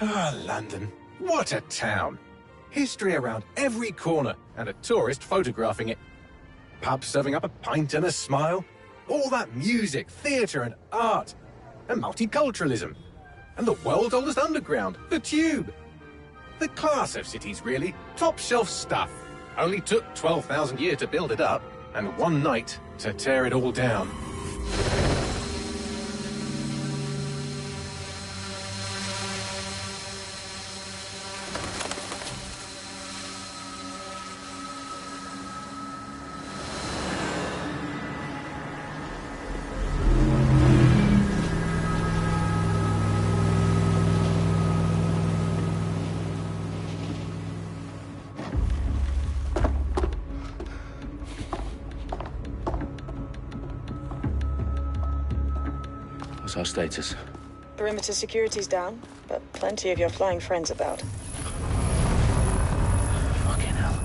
Ah, London. What a town. History around every corner, and a tourist photographing it. Pubs serving up a pint and a smile. All that music, theatre and art. And multiculturalism. And the world's oldest underground, the Tube. The class of cities, really. Top shelf stuff. Only took 12,000 years to build it up, and one night to tear it all down. What's our status? Perimeter security's down, but plenty of your flying friends about. Fucking hell.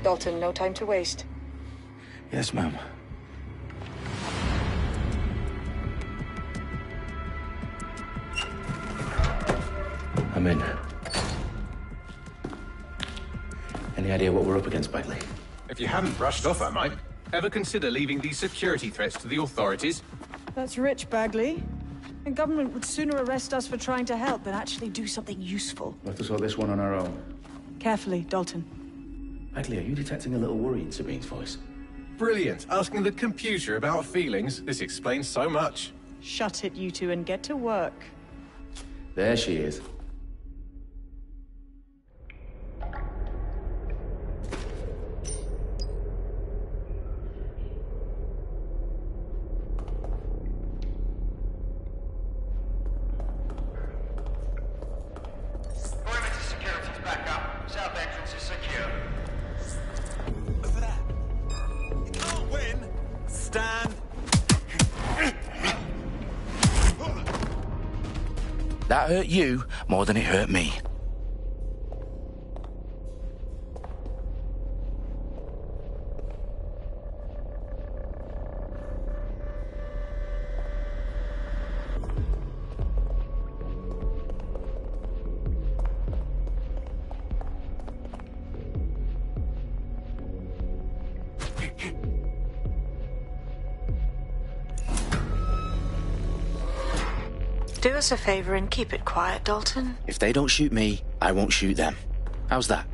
Dalton, no time to waste. Yes, ma'am. I'm in. Any idea what we're up against, Bagley? If you haven't brushed off, I might. Ever consider leaving these security threats to the authorities? That's rich, Bagley. The government would sooner arrest us for trying to help than actually do something useful. We'll have to sort this one on our own. Carefully, Dalton. Bagley, are you detecting a little worry in Sabine's voice? Brilliant. Asking the computer about feelings. This explains so much. Shut it, you two, and get to work. There she is. That hurt you more than it hurt me. Do us a favor and keep it quiet, Dalton. If they don't shoot me, I won't shoot them. How's that?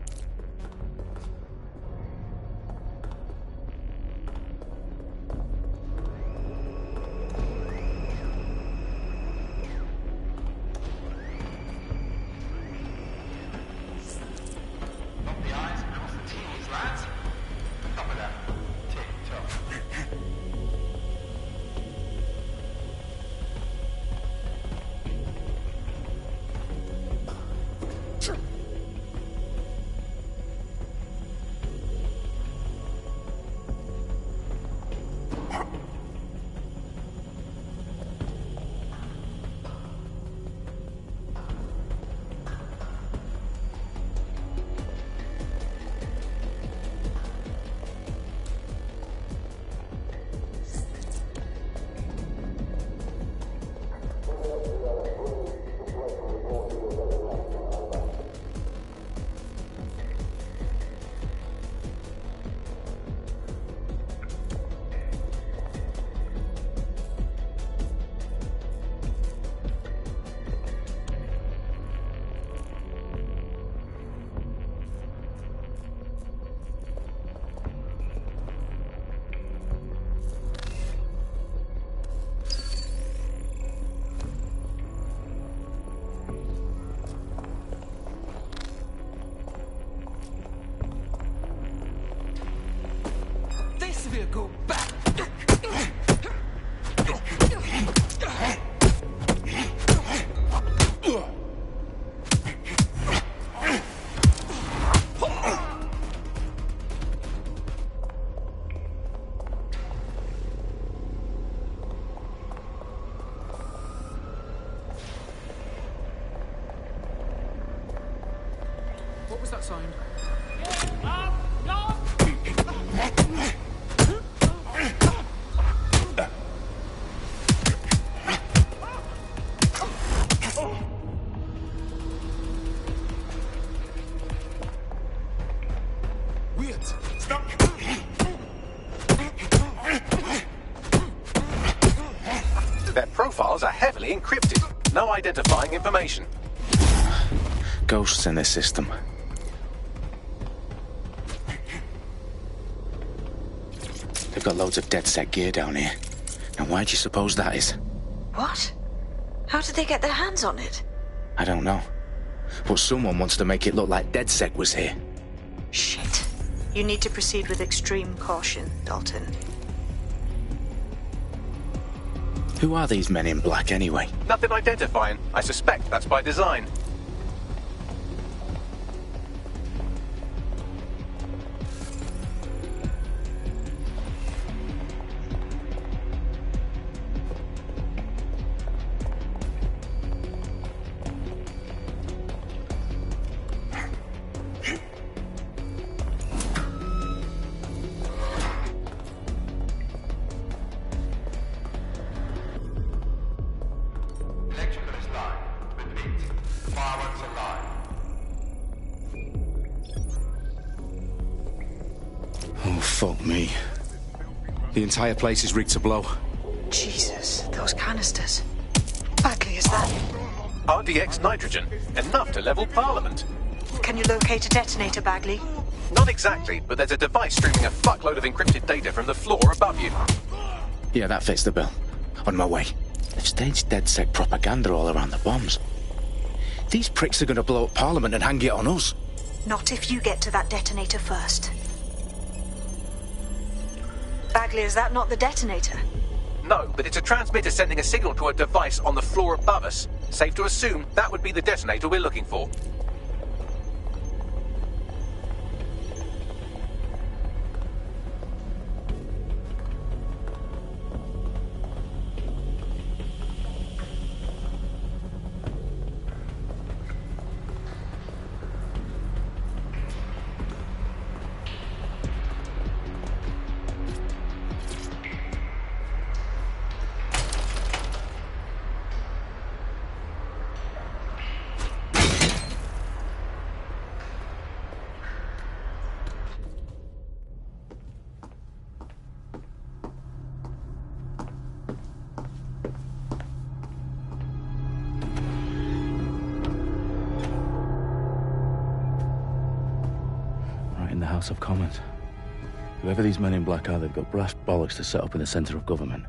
Go back. What was that sign? Totally encrypted. No identifying information. Ghosts in this system. They've got loads of DedSec gear down here. Now, why do you suppose that is? What? How did they get their hands on it? I don't know. But someone wants to make it look like DedSec was here. Shit. You need to proceed with extreme caution, Dalton. Who are these men in black, anyway? Nothing identifying. I suspect that's by design. Oh, fuck me. The entire place is rigged to blow. Jesus, those canisters. Bagley, is that... RDX nitrogen. Enough to level Parliament. Can you locate a detonator, Bagley? Not exactly, but there's a device streaming a fuckload of encrypted data from the floor above you. Yeah, that fits the bill. On my way. They've staged DedSec propaganda all around the bombs. These pricks are going to blow up Parliament and hang it on us. Not if you get to that detonator first. Bagley, is that not the detonator? No, but it's a transmitter sending a signal to a device on the floor above us. Safe to assume that would be the detonator we're looking for. In the House of Commons. Whoever these men in black are, they've got brass bollocks to set up in the centre of government.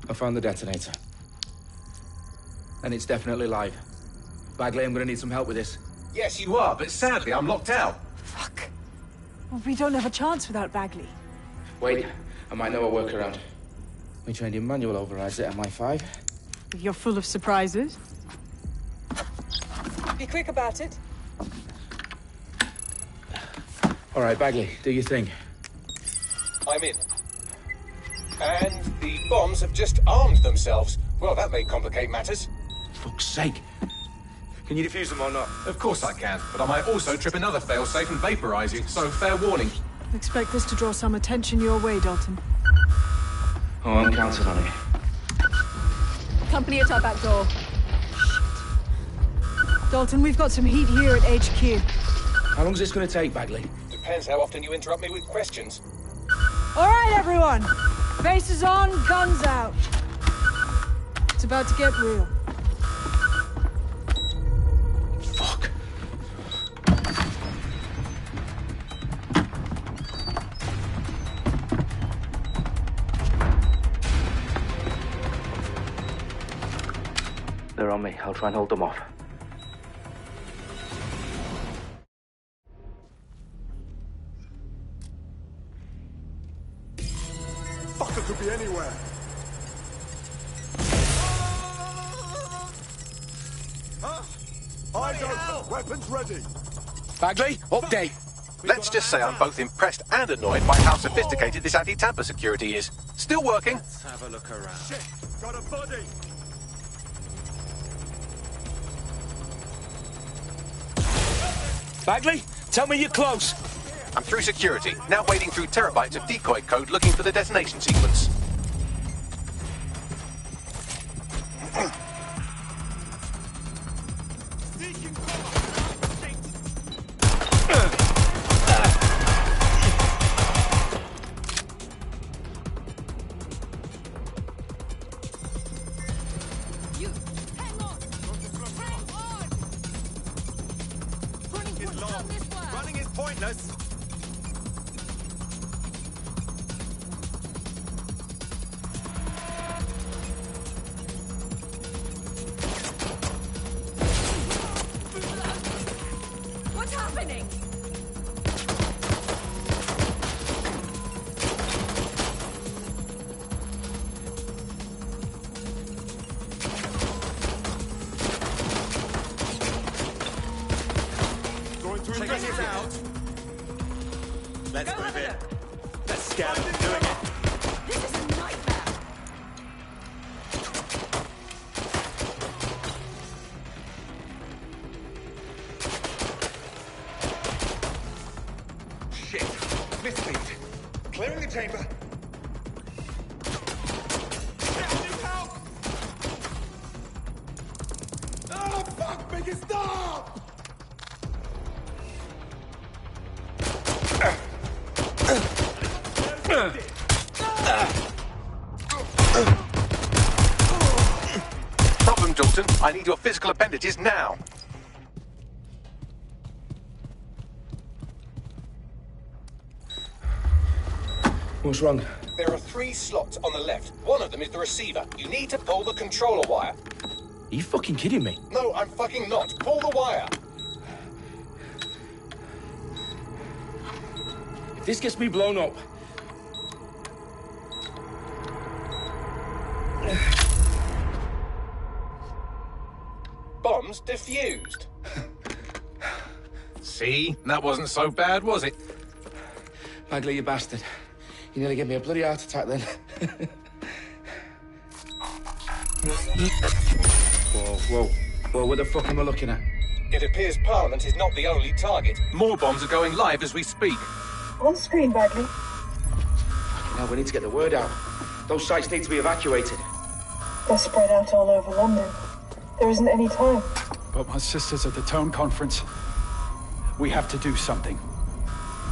I found the detonator. And it's definitely live. Bagley, I'm gonna need some help with this. Yes, you are, but sadly I'm locked out. Fuck. Well, we don't have a chance without Bagley. Wait, I might know a workaround. We trained in manual overrides at MI5. You're full of surprises. Be quick about it. All right, Bagley, do your thing. I'm in. And the bombs have just armed themselves. Well, that may complicate matters. Fuck's sake. Can you defuse them or not? Of course I can, but I might also trip another failsafe and vaporize you, so fair warning. Expect this to draw some attention your way, Dalton. Oh, I'm counting on it. Company at our back door. Shit. Dalton, we've got some heat here at HQ. How long is this going to take, Bagley? Depends how often you interrupt me with questions. All right, everyone. Faces on, guns out. It's about to get real. Fuck. They're on me. I'll try and hold them off. fucker could be anywhere. Eyes open, weapons ready. Bagley, update. Let's just say I'm both impressed and annoyed by how sophisticated this anti-tamper security is. Still working. Let's have a look around. Shit, got a body. Bagley, tell me you're close. I'm through security, now wading through terabytes of decoy code looking for the detonation sequence. Running is pointless. What's happening? Check it out. Let's Go move over in. there. Let's scare them into doing it. This is a nightmare. Shit. Misfeed. Clearing the chamber. Oh, fuck, make it stop! Problem, Dalton. I need your physical appendages now. What's wrong? There are 3 slots on the left. One of them is the receiver. You need to pull the controller wire. Are you fucking kidding me? No, I'm fucking not. Pull the wire. If this gets me blown up... Bombs defused. See? That wasn't so bad, was it? Bagley, you bastard. You nearly gave me a bloody heart attack then. Whoa, what the fuck am I looking at? It appears Parliament is not the only target. More bombs are going live as we speak. On screen, Bagley. Now we need to get the word out. Those sites need to be evacuated. They're spread out all over London. There isn't any time. But my sister's at the Tone Conference. We have to do something.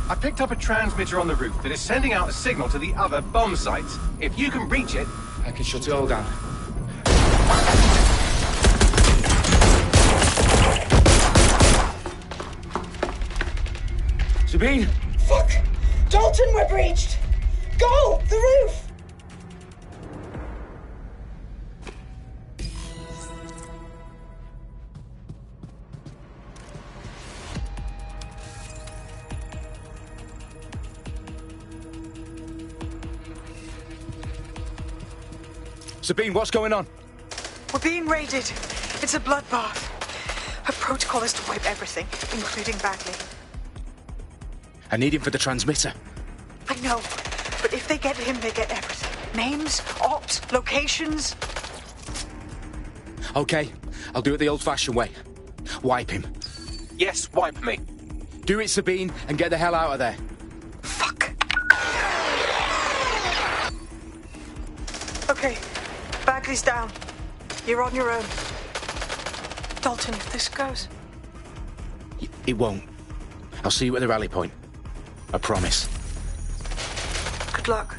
I picked up a transmitter on the roof that is sending out a signal to the other bomb sites. If you can reach it... I can shut it all down. Sabine! Fuck! Dalton, we're breached! Go! The roof! Sabine, what's going on? We're being raided. It's a bloodbath. Her protocol is to wipe everything, including Bagley. I need him for the transmitter. I know, but if they get him, they get everything. Names, ops, locations. Okay, I'll do it the old-fashioned way. Wipe him. Yes, wipe me. Do it, Sabine, and get the hell out of there. Fuck. Okay, Bagley's down. You're on your own. Dalton, if this goes... It won't. I'll see you at the rally point. I promise. Good luck.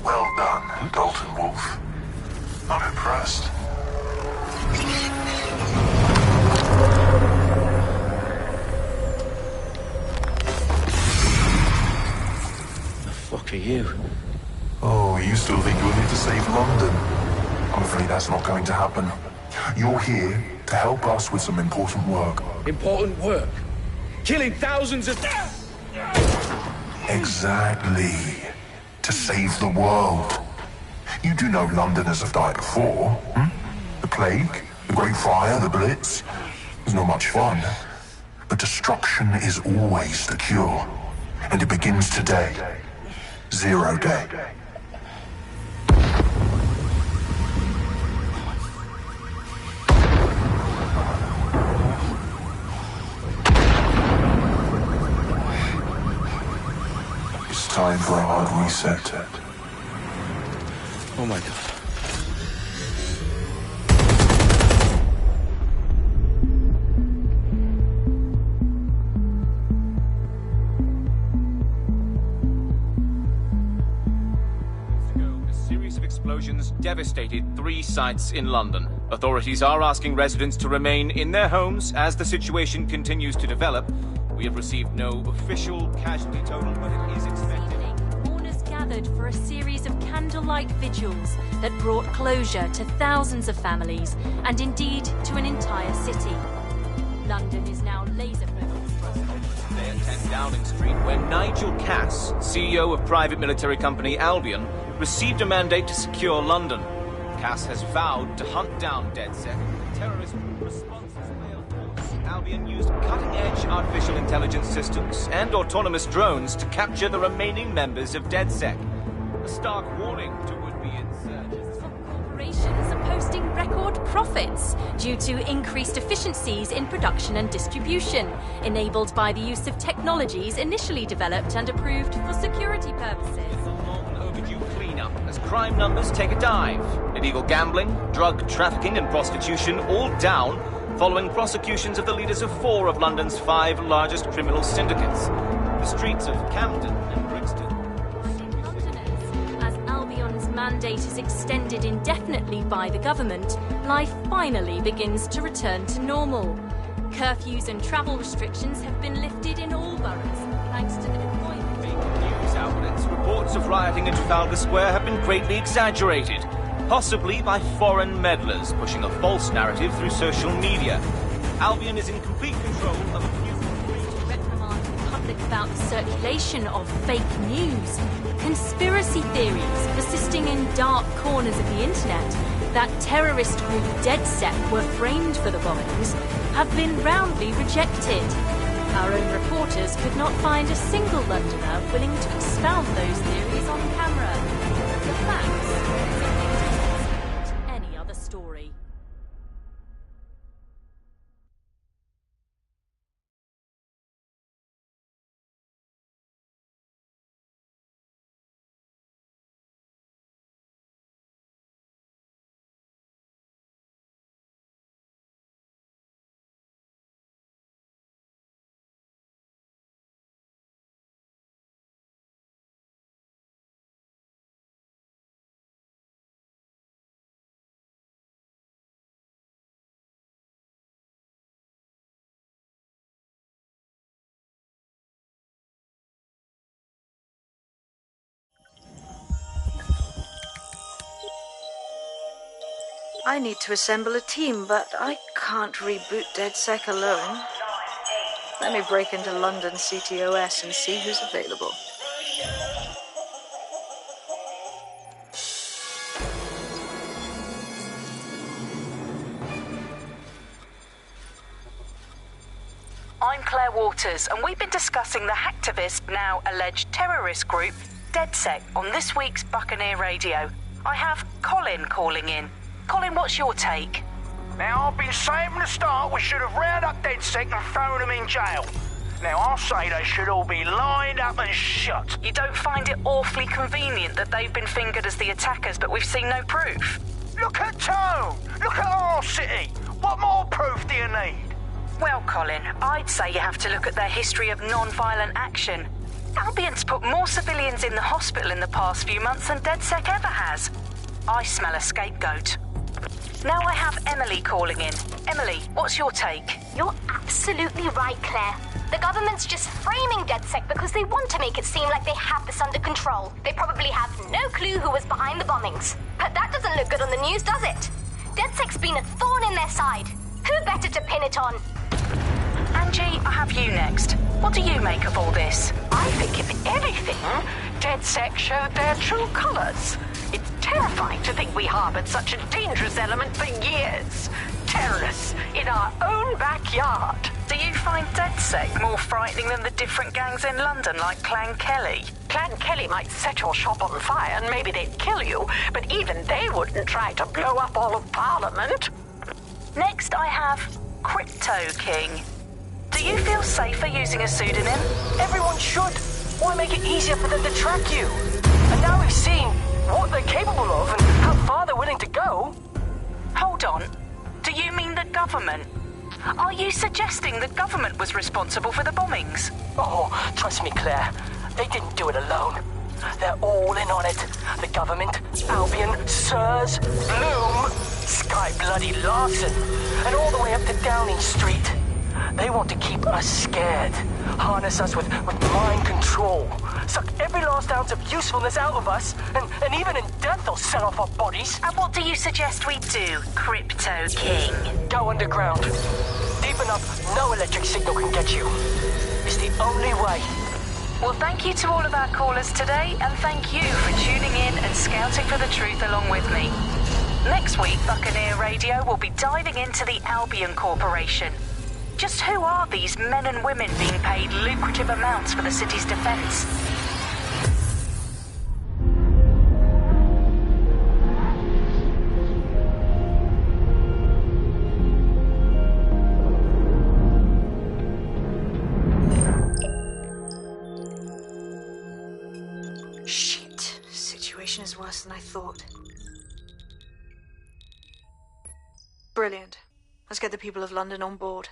Well done, Dalton Wolf. I'm impressed. The fuck are you? Oh, you still think you're here to save London? I'm afraid that's not going to happen. You're here to help us with some important work. Important work? Killing thousands of... Exactly. To save the world. You do know Londoners have died before, hmm? The Plague, the Great Fire, the Blitz. It's not much fun. But destruction is always the cure. And it begins today. Zero Day. It's time for a hard reset. Oh my God. Explosions devastated 3 sites in London. Authorities are asking residents to remain in their homes as the situation continues to develop. We have received no official casualty total, but it is expected. Mourners gathered for a series of candlelight vigils that brought closure to thousands of families and indeed to an entire city. London is now laser-focused. Today at 10 Downing Street, where Nigel Cass, CEO of private military company Albion, received a mandate to secure London. Cass has vowed to hunt down DedSec. Terrorist responses failed. Albion used cutting-edge artificial intelligence systems and autonomous drones to capture the remaining members of DedSec. A stark warning to would-be insurgents. Corporations are posting record profits due to increased efficiencies in production and distribution, enabled by the use of technologies initially developed and approved for security purposes. As crime numbers take a dive. Illegal gambling, drug trafficking and prostitution all down following prosecutions of the leaders of 4 of London's 5 largest criminal syndicates. The streets of Camden and Brixton. Londoners, as Albion's mandate is extended indefinitely by the government, life finally begins to return to normal. Curfews and travel restrictions have been lifted in all boroughs, thanks to the deployment. News outlets' reports of rioting in Trafalgar Square have been greatly exaggerated, possibly by foreign meddlers pushing a false narrative through social media. Albion is in complete control of a few... To reprimand the public about the circulation of fake news, conspiracy theories persisting in dark corners of the internet that terrorist group DedSec were framed for the bombings have been roundly rejected. Our own reporters could not find a single Londoner willing to expound those theories on camera. The facts simply don't any other story. I need to assemble a team, but I can't reboot DedSec alone. Let me break into London CTOS and see who's available. I'm Claire Waters, and we've been discussing the hacktivist, now alleged terrorist group, DedSec, on this week's Buccaneer Radio. I have Colin calling in. Colin, what's your take? Now, I've been saying from the start we should have rounded up DedSec and thrown them in jail. Now, I'll say they should all be lined up and shot. You don't find it awfully convenient that they've been fingered as the attackers, but we've seen no proof? Look at Tone! Look at our city! What more proof do you need? Well, Colin, I'd say you have to look at their history of non-violent action. Albion's put more civilians in the hospital in the past few months than DedSec ever has. I smell a scapegoat. Now I have Emily calling in. Emily, what's your take? You're absolutely right, Claire. The government's just framing DedSec because they want to make it seem like they have this under control. They probably have no clue who was behind the bombings. But that doesn't look good on the news, does it? DedSec's been a thorn in their side. Who better to pin it on? Angie, I have you next. What do you make of all this? I think, if anything, DedSec showed their true colors. It's terrifying to think we harbored such a dangerous element for years. Terrorists in our own backyard. Do you find DedSec more frightening than the different gangs in London, like Clan Kelly? Clan Kelly might set your shop on fire and maybe they'd kill you, but even they wouldn't try to blow up all of Parliament. Next, I have Crypto King. Do you feel safer using a pseudonym? Everyone should. Why make it easier for them to track you? And now we've seen what they're capable of and how far they're willing to go. Hold on. Do you mean the government? Are you suggesting the government was responsible for the bombings? Oh, trust me, Claire. They didn't do it alone. They're all in on it. The government, Albion, Sirs, Bloom, Sky Bloody Larson, and all the way up to Downing Street. They want to keep us scared, harness us with mind control, suck every last ounce of usefulness out of us, and even in death they'll set off our bodies. And what do you suggest we do, Crypto King? Go underground. Deep enough, no electric signal can get you. It's the only way. Well, thank you to all of our callers today, and thank you for tuning in and scouting for the truth along with me. Next week, Buccaneer Radio will be diving into the Albion Corporation. Just who are these men and women being paid lucrative amounts for the city's defense? Shit. Situation is worse than I thought. Brilliant. Let's get the people of London on board.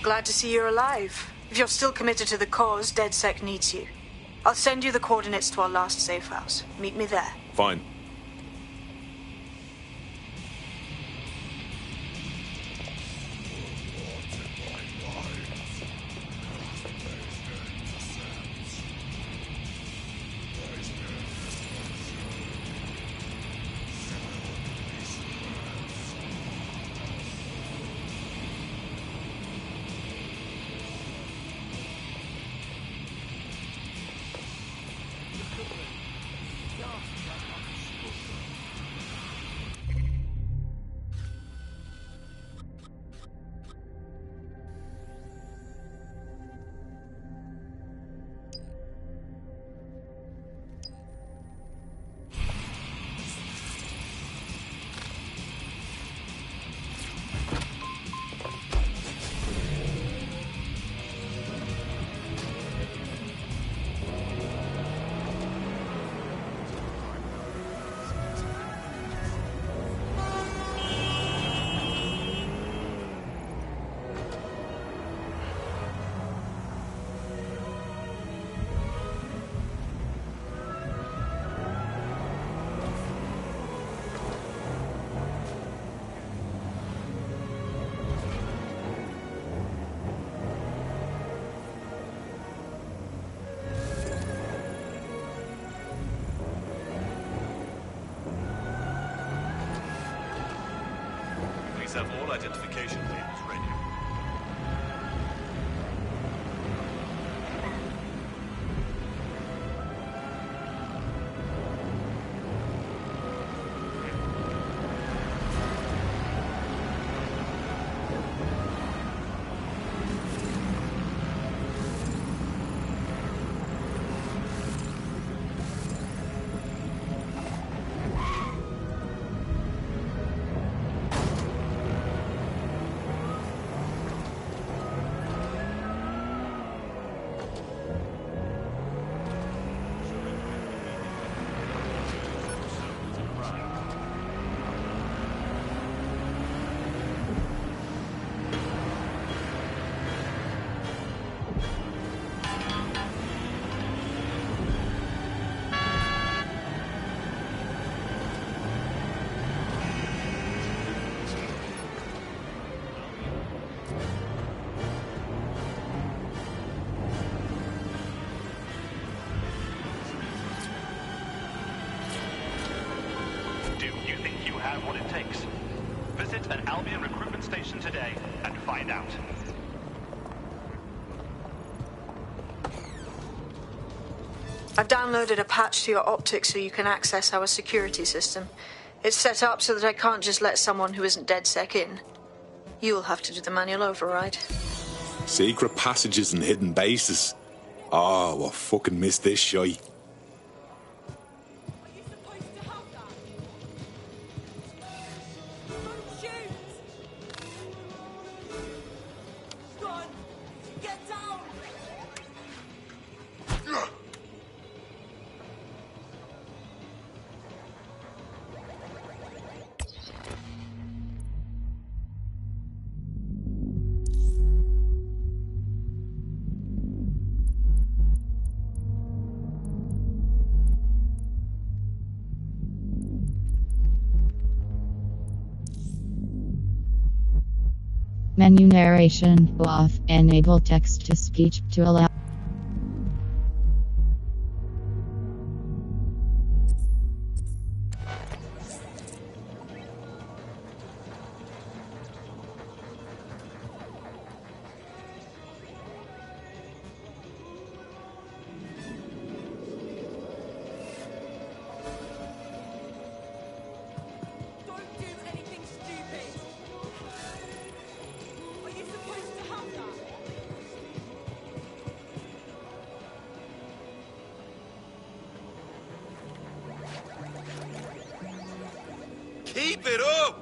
Glad to see you're alive. If you're still committed to the cause, DedSec needs you. I'll send you the coordinates to our last safe house. Meet me there. Fine. Have all identification labels ready. What it takes. Visit an Albion recruitment station today and find out. I've downloaded a patch to your optics so you can access our security system. It's set up so that I can't just let someone who isn't DedSec in. You'll have to do the manual override. Secret passages and hidden bases. Oh, I fucking missed this shite. Menu narration off. Enable text to speech to allow. Keep it up!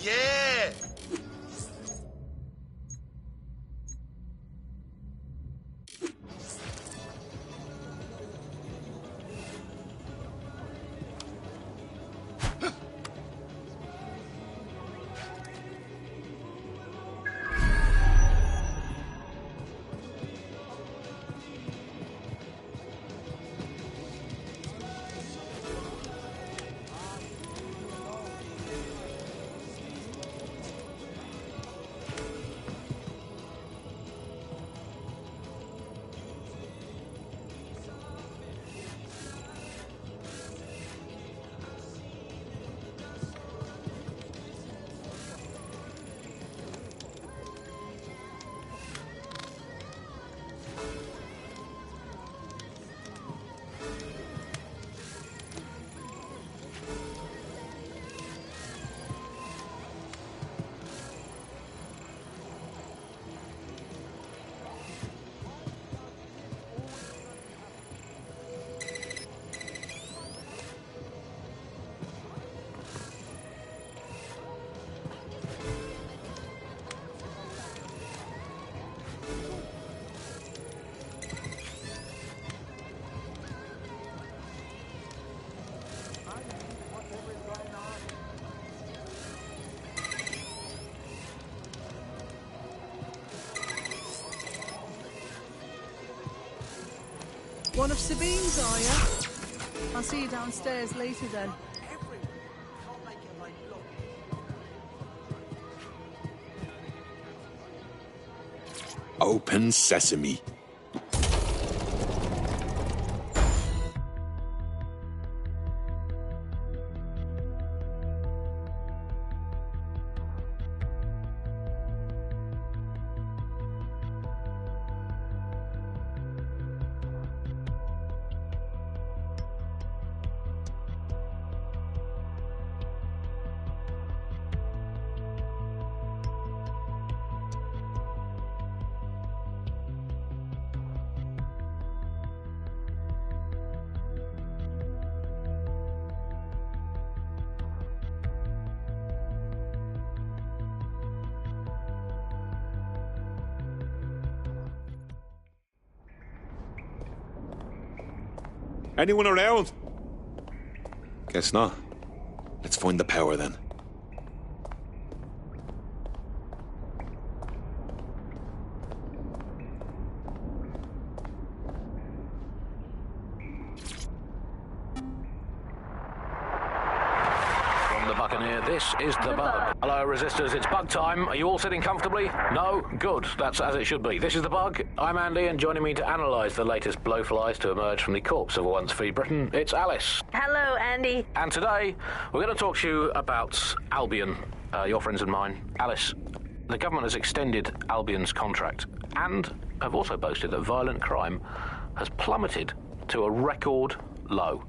yeah! One of Sabine's, are you? I'll see you downstairs later then. Open sesame. Anyone around? Guess not. Let's find the power then. From the Buccaneer, this is the Bug. Hello, Resistors, it's bug time. Are you all sitting comfortably? No? Good. That's as it should be. This is the Bug. I'm Andy, and joining me to analyse the latest blowflies to emerge from the corpse of a once free Britain, it's Alice. Hello, Andy. And today, we're going to talk to you about Albion, your friends and mine. Alice, the government has extended Albion's contract and have also boasted that violent crime has plummeted to a record low.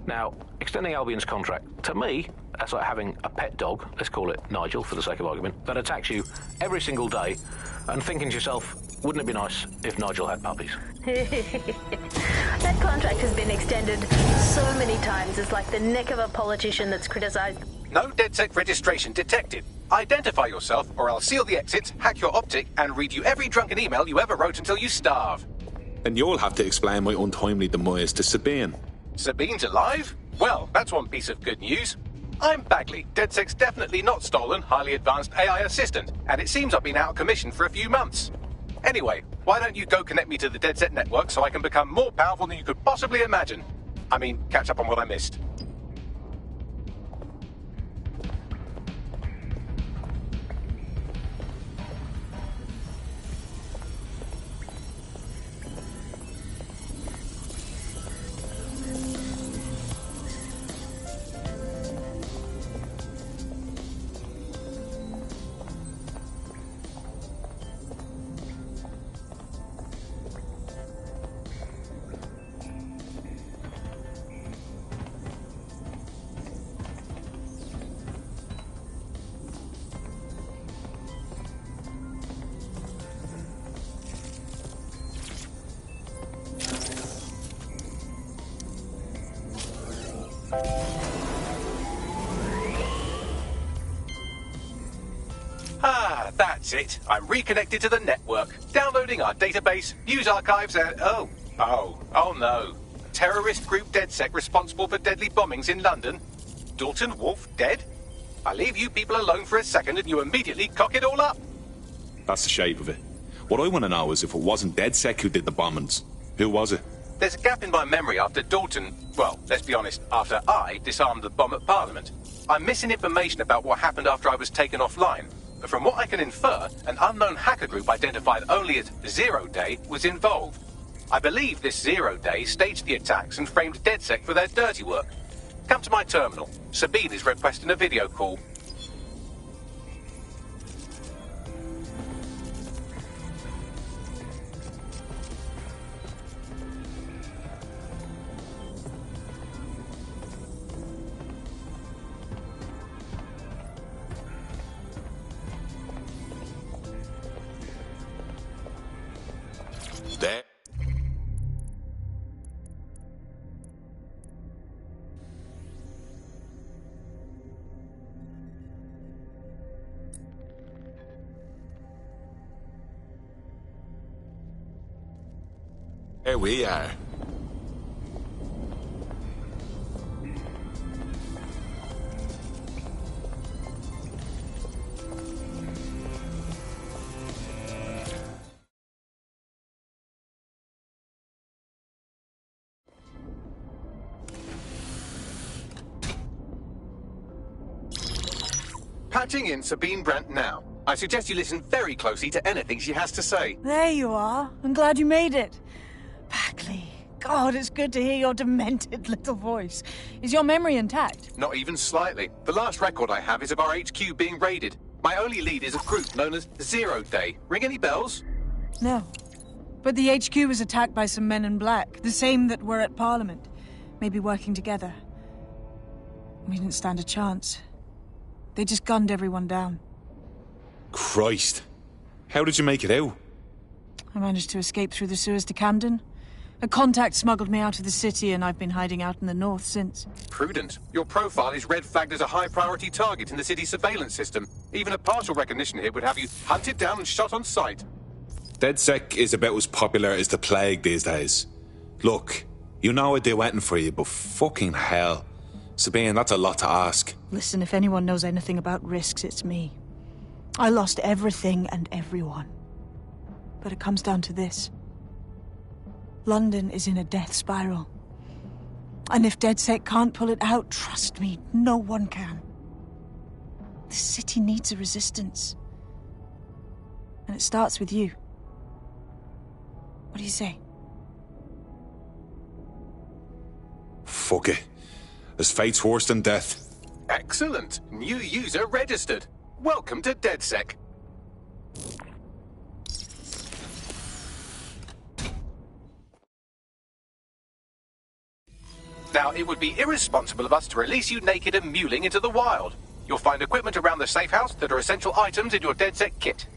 Now, extending Albion's contract, to me, that's like having a pet dog, let's call it Nigel for the sake of argument, that attacks you every single day and thinking to yourself, wouldn't it be nice if Nigel had puppies? That contract has been extended so many times, it's like the neck of a politician that's criticised. No DedSec registration detected. Identify yourself or I'll seal the exits, hack your optic, and read you every drunken email you ever wrote until you starve. And you'll have to explain my untimely demise to Sabine. Sabine's alive? Well, that's one piece of good news. I'm Bagley, DedSec's definitely not stolen, highly advanced AI assistant, and it seems I've been out of commission for a few months. Anyway, why don't you go connect me to the DedSec network so I can become more powerful than you could possibly imagine? I mean, catch up on what I missed. it. I'm reconnected to the network, downloading our database, news archives, and... Oh no. Terrorist group DedSec responsible for deadly bombings in London. Dalton Wolf dead? I leave you people alone for a second and you immediately cock it all up. That's the shape of it. What I want to know is if it wasn't DedSec who did the bombings, who was it? There's a gap in my memory after Dalton... Well, let's be honest, after I disarmed the bomb at Parliament. I'm missing information about what happened after I was taken offline. But from what I can infer, an unknown hacker group identified only as Zero Day was involved. I believe this Zero Day staged the attacks and framed DedSec for their dirty work. Come to my terminal. Sabine is requesting a video call. There. There we are. Patching in Sabine Brandt now. I suggest you listen very closely to anything she has to say. There you are. I'm glad you made it. Bagley. God, it's good to hear your demented little voice. Is your memory intact? Not even slightly. The last record I have is of our HQ being raided. My only lead is a group known as Zero Day. Ring any bells? No. But the HQ was attacked by some men in black, the same that were at Parliament. Maybe working together. We didn't stand a chance. They just gunned everyone down. Christ. How did you make it out? I managed to escape through the sewers to Camden. A contact smuggled me out of the city, and I've been hiding out in the north since. Prudent. Your profile is red flagged as a high-priority target in the city's surveillance system. Even a partial recognition hit would have you hunted down and shot on sight. DedSec is about as popular as the plague these days. Look, you know I'd do anything for you, but fucking hell. Sabine, that's a lot to ask. Listen, if anyone knows anything about risks, it's me. I lost everything and everyone. But it comes down to this. London is in a death spiral. And if DedSec can't pull it out, trust me, no one can. The city needs a resistance. And it starts with you. What do you say? Fuck it. As fate's worse than death. Excellent. New user registered. Welcome to DedSec. Now, it would be irresponsible of us to release you naked and mewling into the wild. You'll find equipment around the safe house that are essential items in your DedSec kit.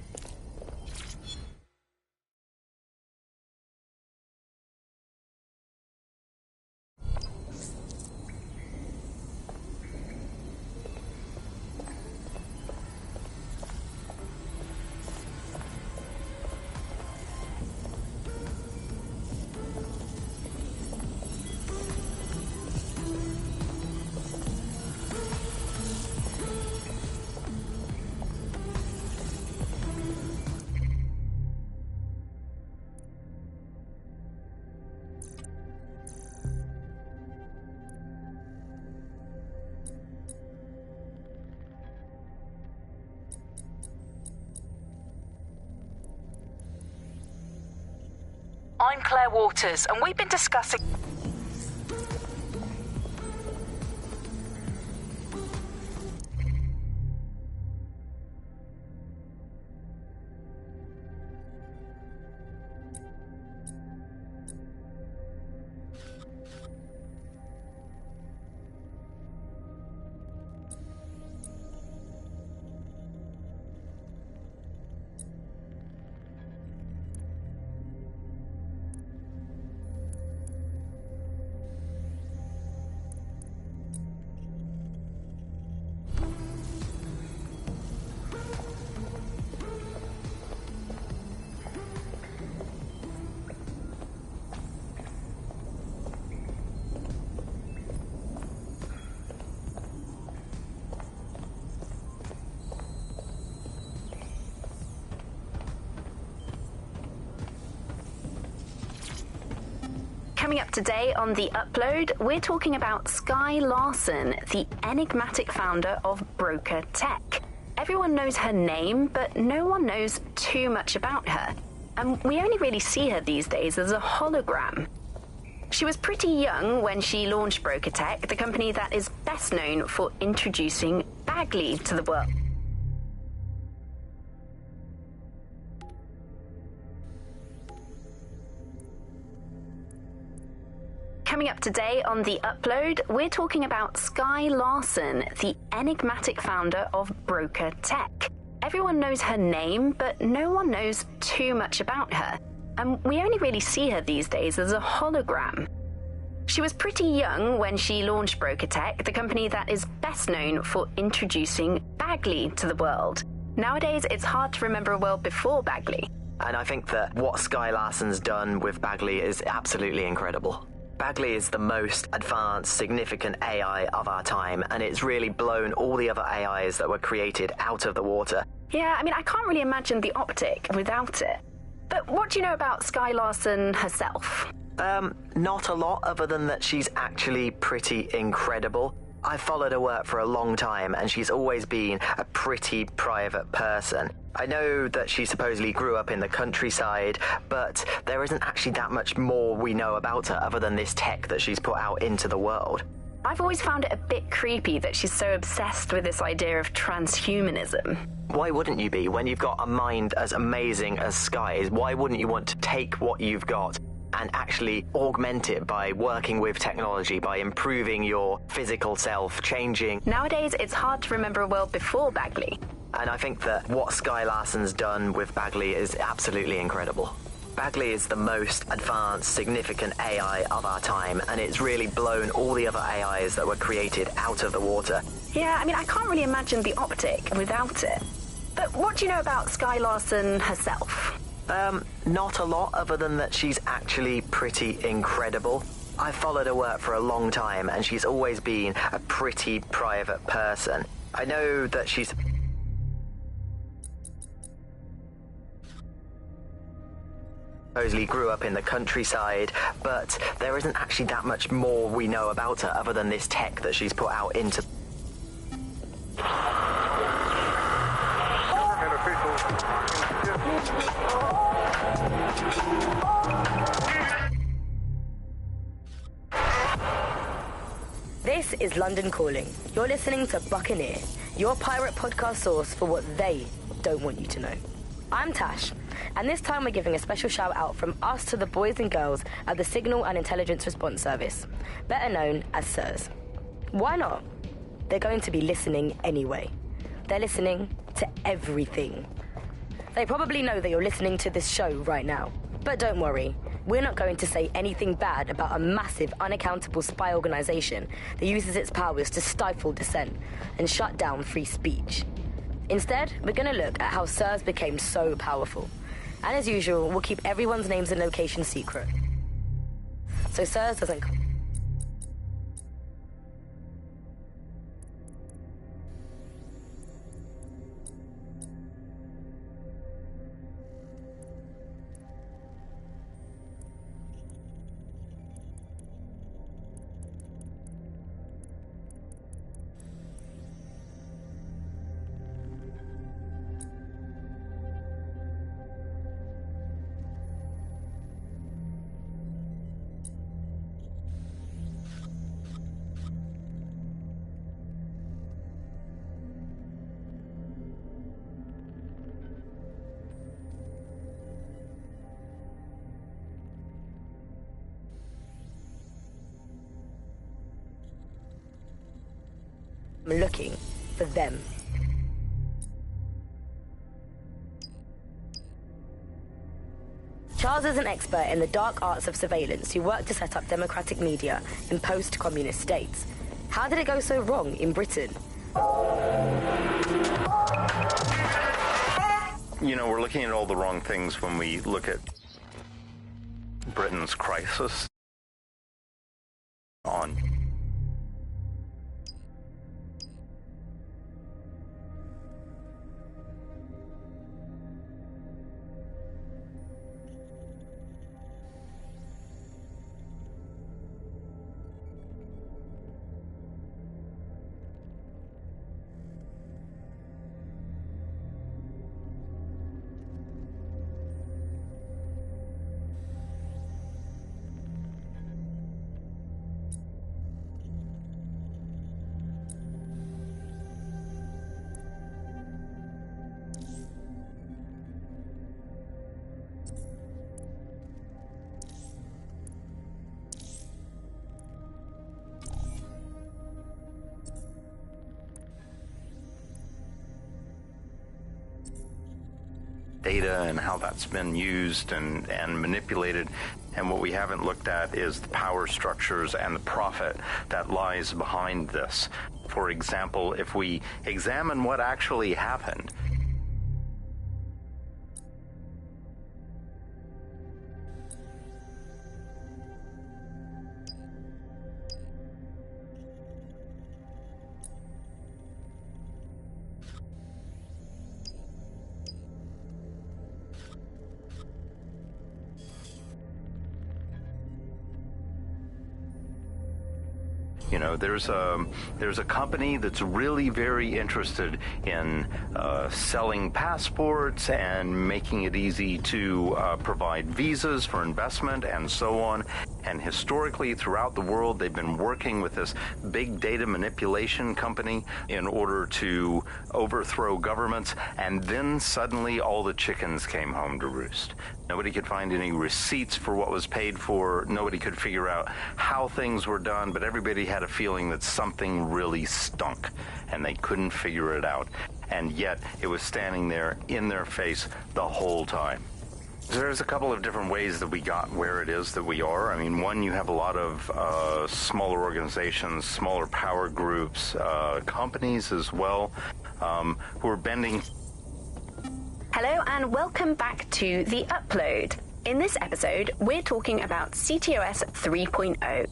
I'm Claire Waters, and we've been discussing... Coming up today on The Upload, we're talking about Skye Larson, the enigmatic founder of Broker Tech. Everyone knows her name, but no one knows too much about her. And we only really see her these days as a hologram. She was pretty young when she launched Broker Tech, the company that is best known for introducing Bagley to the world. Coming up today on The Upload, we're talking about Skye Larson, the enigmatic founder of Broker Tech. Everyone knows her name, but no one knows too much about her. And we only really see her these days as a hologram. She was pretty young when she launched Broker Tech, the company that is best known for introducing Bagley to the world. Nowadays, it's hard to remember a world before Bagley. And I think that what Skye Larson's done with Bagley is absolutely incredible. Bagley is the most advanced, significant AI of our time, and it's really blown all the other AIs that were created out of the water. Yeah, I mean, I can't really imagine the Optic without it. But what do you know about Skye Larson herself? Not a lot, other than that she's actually pretty incredible. I've followed her work for a long time, and she's always been a pretty private person. I know that she supposedly grew up in the countryside, but there isn't actually that much more we know about her other than this tech that she's put out into the world. I've always found it a bit creepy that she's so obsessed with this idea of transhumanism. Why wouldn't you be? When you've got a mind as amazing as Skye's, why wouldn't you want to take what you've got and actually augment it by working with technology, by improving your physical self, changing? Nowadays, it's hard to remember a world before Bagley. And I think that what Skye Larson's done with Bagley is absolutely incredible. Bagley is the most advanced, significant AI of our time, and it's really blown all the other AIs that were created out of the water. Yeah, I mean, I can't really imagine the Optic without it. But what do you know about Skye Larson herself? Not a lot, other than that she's actually pretty incredible. I've followed her work for a long time, and she's always been a pretty private person. I know that she's supposedly grew up in the countryside, but there isn't actually that much more we know about her other than this tech that she's put out into. This is London Calling. You're listening to Buccaneer, your pirate podcast source for what they don't want you to know. I'm Tash, and this time we're giving a special shout out from us to the boys and girls at the Signal and Intelligence Response Service, better known as SIRS. Why not? They're going to be listening anyway. They're listening to everything. They probably know that you're listening to this show right now. But don't worry, we're not going to say anything bad about a massive, unaccountable spy organization that uses its powers to stifle dissent and shut down free speech. Instead, we're going to look at how SIRS became so powerful. And as usual, we'll keep everyone's names and locations secret. So SIRS doesn't... I'm looking for them. Charles is an expert in the dark arts of surveillance who worked to set up democratic media in post-communist states. How did it go so wrong in Britain? You know, we're looking at all the wrong things when we look at Britain's crisis on data and how that's been used and manipulated. And what we haven't looked at is the power structures and the profit that lies behind this. For example, if we examine what actually happened, you know, there's a company that's really very interested in selling passports and making it easy to provide visas for investment and so on. And historically, throughout the world, they've been working with this big data manipulation company in order to overthrow governments. And then suddenly all the chickens came home to roost. Nobody could find any receipts for what was paid for. Nobody could figure out how things were done, but everybody had a feeling that something really stunk, and they couldn't figure it out. And yet, it was standing there in their face the whole time. There's a couple of different ways that we got where it is that we are. I mean, one, you have a lot of smaller organizations, smaller power groups, companies as well, who are bending. Hello and welcome back to The Upload. In this episode, we're talking about CTOS 3.0.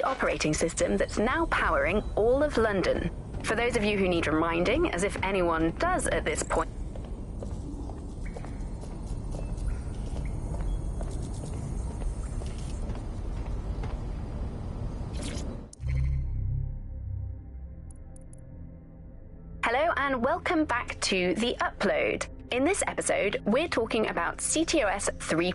Operating system that's now powering all of London. For those of you who need reminding, as if anyone does at this point. Hello and welcome back to The Upload. In this episode, we're talking about CTOS 3.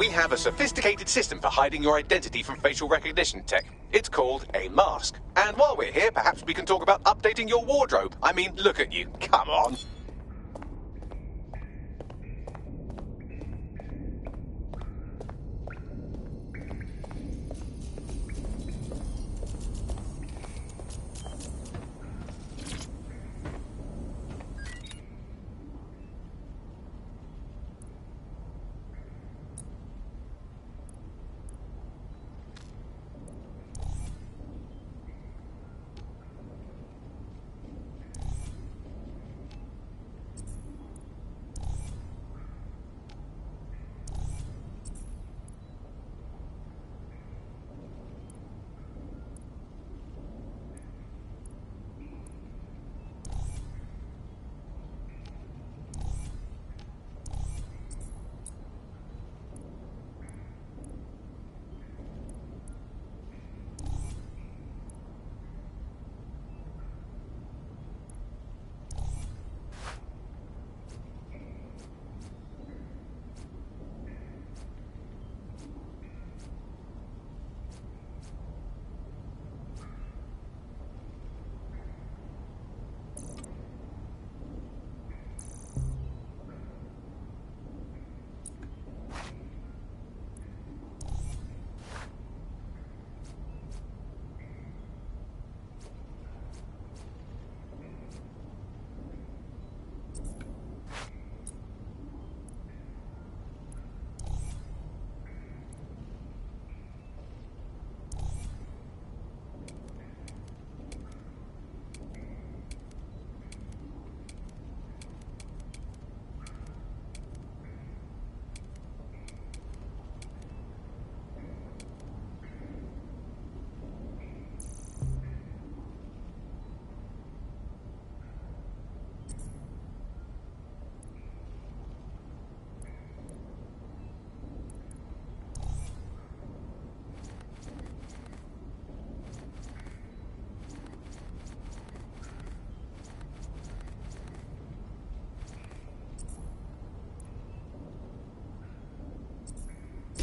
We have a sophisticated system for hiding your identity from facial recognition tech. It's called a mask. And while we're here, perhaps we can talk about updating your wardrobe. I mean, look at you. Come on.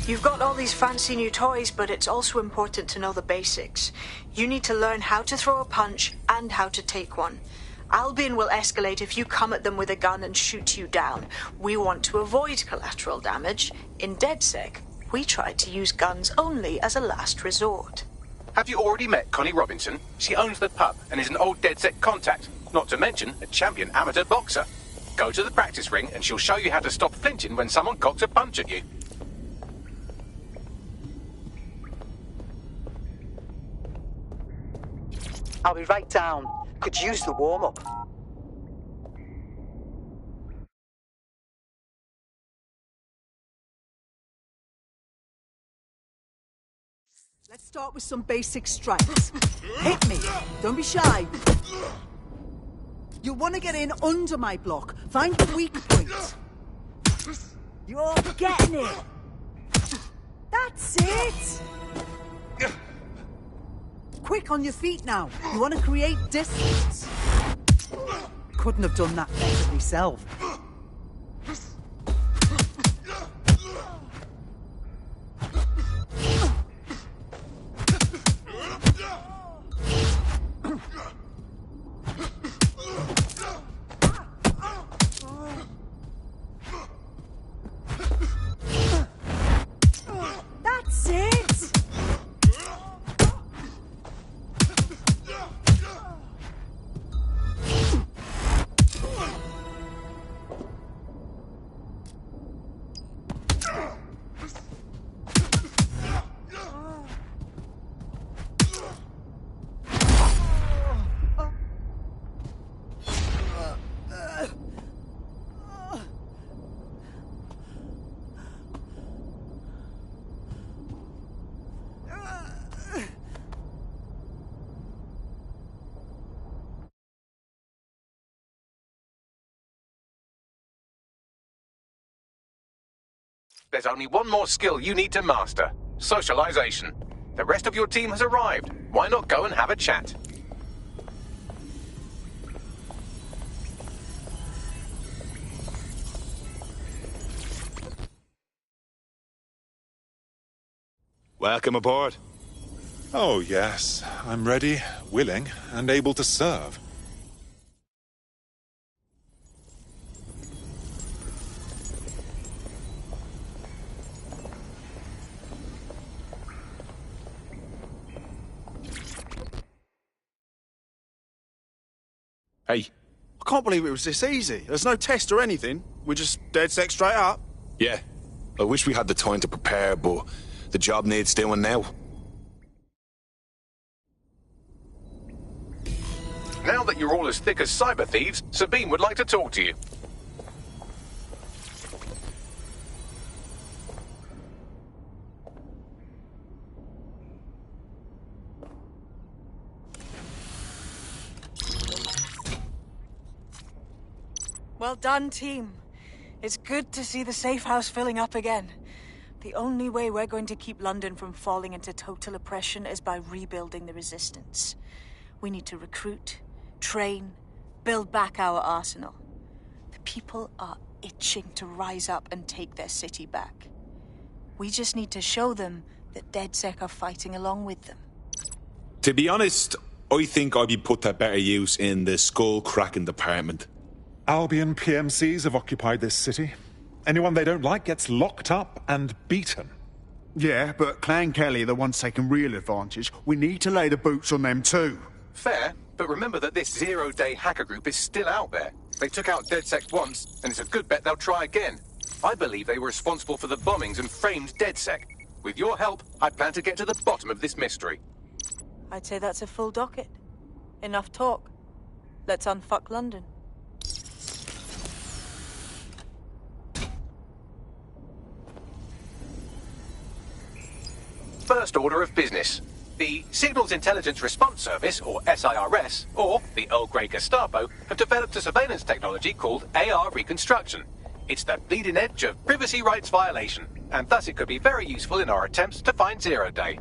You've got all these fancy new toys, but it's also important to know the basics. You need to learn how to throw a punch and how to take one. Albion will escalate if you come at them with a gun and shoot you down. We want to avoid collateral damage. In DedSec, we try to use guns only as a last resort. Have you already met Connie Robinson? She owns the pub and is an old DedSec contact, not to mention a champion amateur boxer. Go to the practice ring and she'll show you how to stop flinching when someone cocks a punch at you. I'll be right down. Could use the warm-up. Let's start with some basic strikes. Hit me. Don't be shy. You'll want to get in under my block. Find the weak point. You're getting it. That's it. Quick on your feet now. You want to create distance. Couldn't have done that better myself. That's it. There's only one more skill you need to master: socialization. The rest of your team has arrived. Why not go and have a chat? Welcome aboard. Oh, yes. I'm ready, willing, and able to serve. Hey. I can't believe it was this easy. There's no test or anything. We're just DedSec straight up. Yeah. I wish we had the time to prepare, but the job needs doing now. Now that you're all as thick as cyber thieves, Sabine would like to talk to you. Well done, team. It's good to see the safe house filling up again. The only way we're going to keep London from falling into total oppression is by rebuilding the resistance. We need to recruit, train, build back our arsenal. The people are itching to rise up and take their city back. We just need to show them that DedSec are fighting along with them. To be honest, I think I'd be put to better use in the skull-cracking department. Albion PMCs have occupied this city. Anyone they don't like gets locked up and beaten. Yeah, but Clan Kelly are the ones taking real advantage. We need to lay the boots on them too. Fair, but remember that this zero-day hacker group is still out there. They took out DedSec once, and it's a good bet they'll try again. I believe they were responsible for the bombings and framed DedSec. With your help, I plan to get to the bottom of this mystery. I'd say that's a full docket. Enough talk. Let's unfuck London. First order of business. The Signals Intelligence Response Service, or SIRS, or the Earl Grey Gestapo, have developed a surveillance technology called AR Reconstruction. It's the bleeding edge of privacy rights violation, and thus it could be very useful in our attempts to find Zero Day.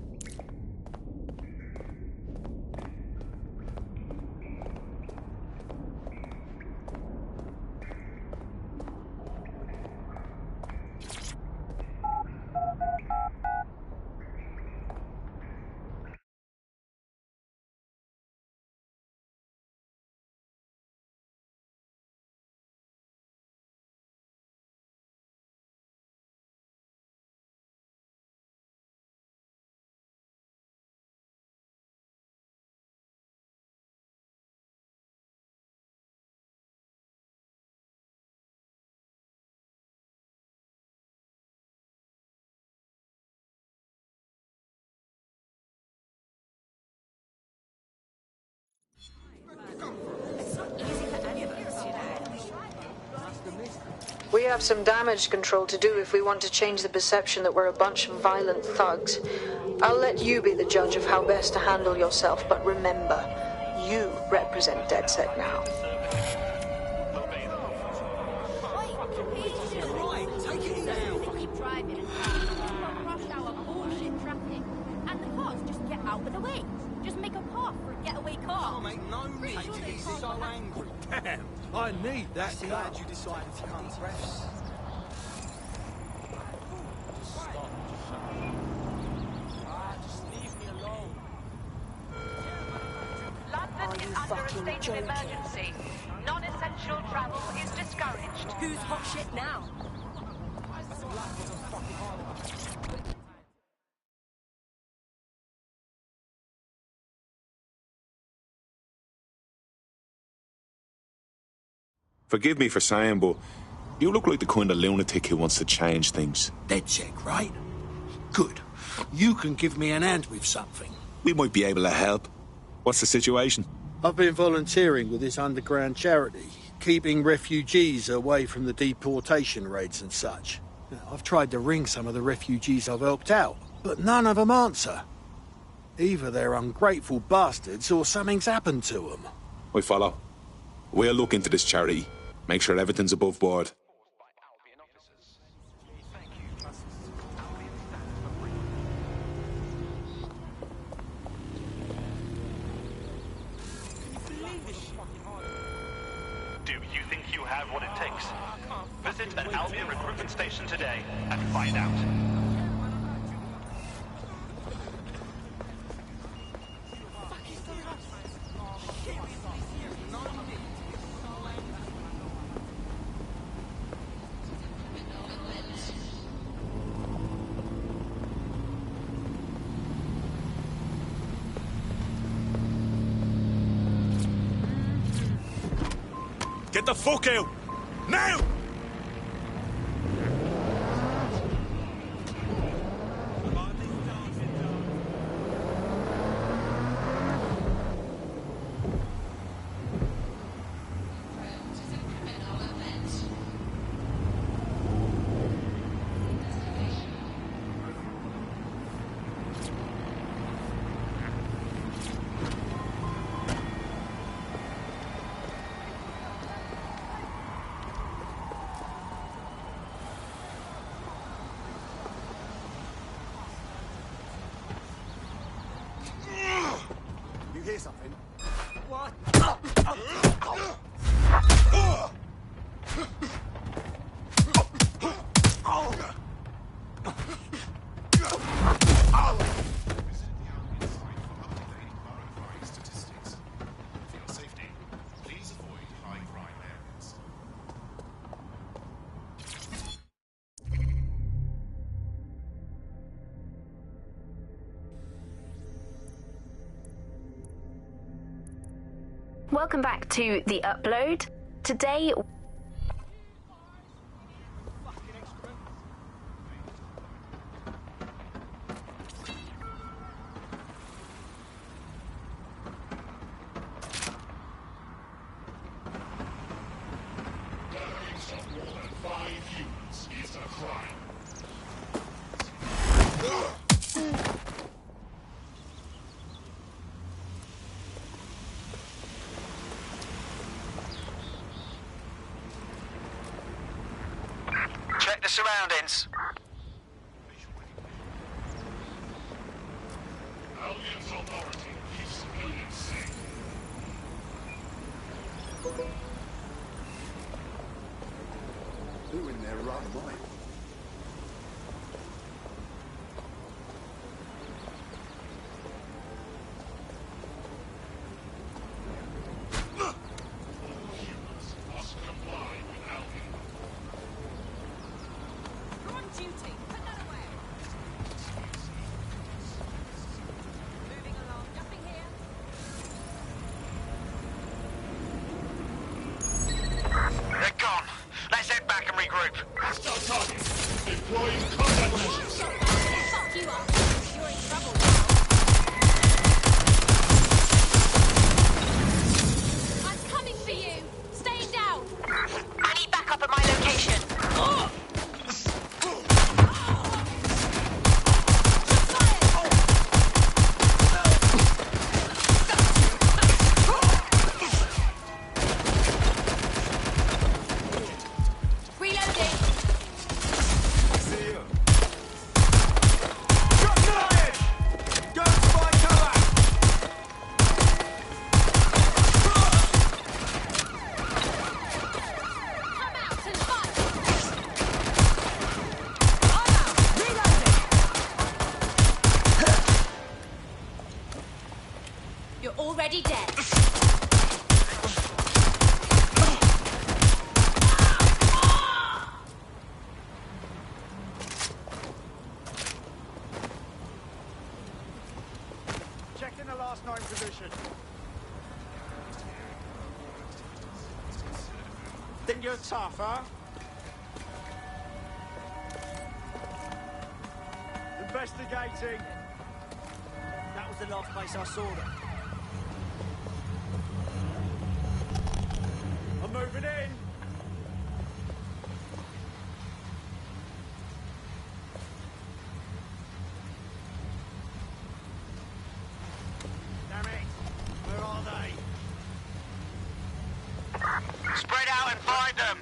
We have some damage control to do if we want to change the perception that we're a bunch of violent thugs. I'll let you be the judge of how best to handle yourself, but remember, you represent DedSec now. Damn, I need that. Glad you decided to come to us. Just leave me alone. London is under a state of emergency. Non-essential travel is discouraged. Who's hot shit now? Forgive me for saying, but you look like the kind of lunatic who wants to change things. DedSec, right? Good. You can give me an hand with something. We might be able to help. What's the situation? I've been volunteering with this underground charity, keeping refugees away from the deportation raids and such. Now, I've tried to ring some of the refugees I've helped out, but none of them answer. Either they're ungrateful bastards or something's happened to them. I follow. We'll look into this charity. Make sure everything's above board. Do you think you have what it takes? Visit an Albion recruitment station today and find out. the fuck out! Now! Hear something? What? Welcome back to The Upload. Today... Check the surroundings. Who in their right mind? Already dead. Check in the last 9 position. Think you're tough, huh? Investigating. That was the last place I saw them. I'm moving in. Damn it. Where are they? Spread out and find them.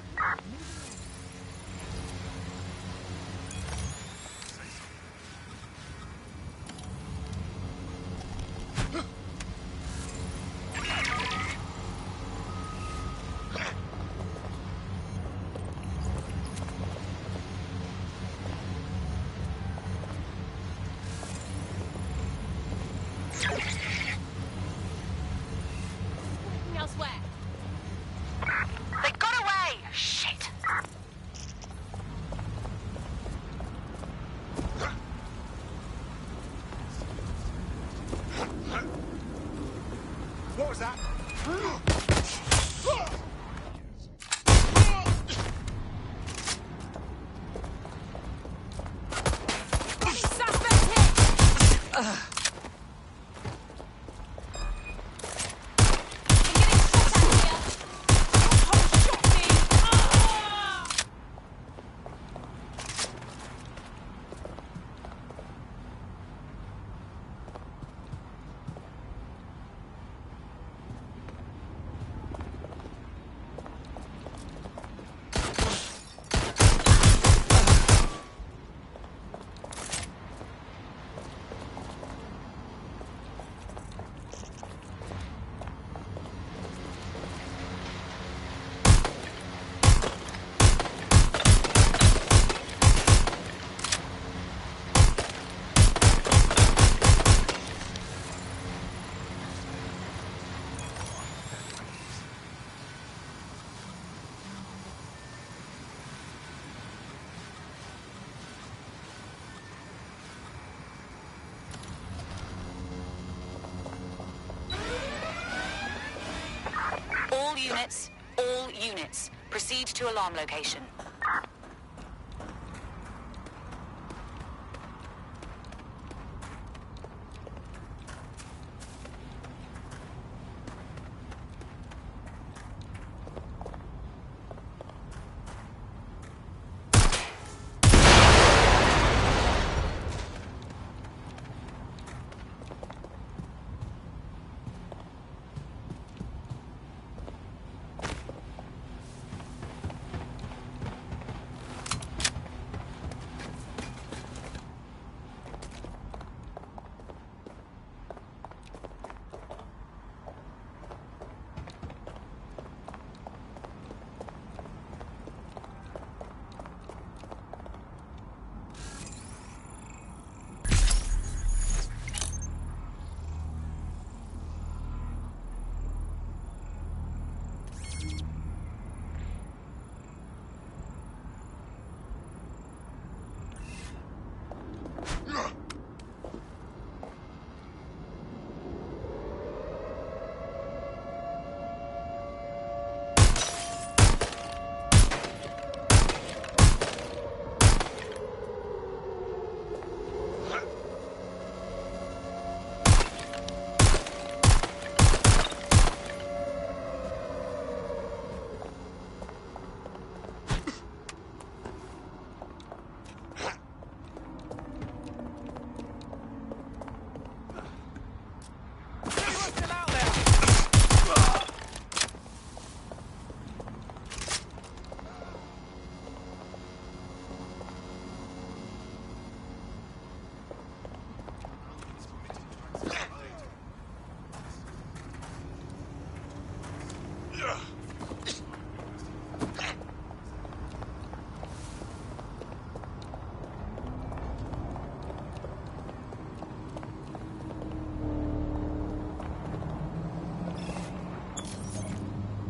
units. All units. Proceed to alarm location.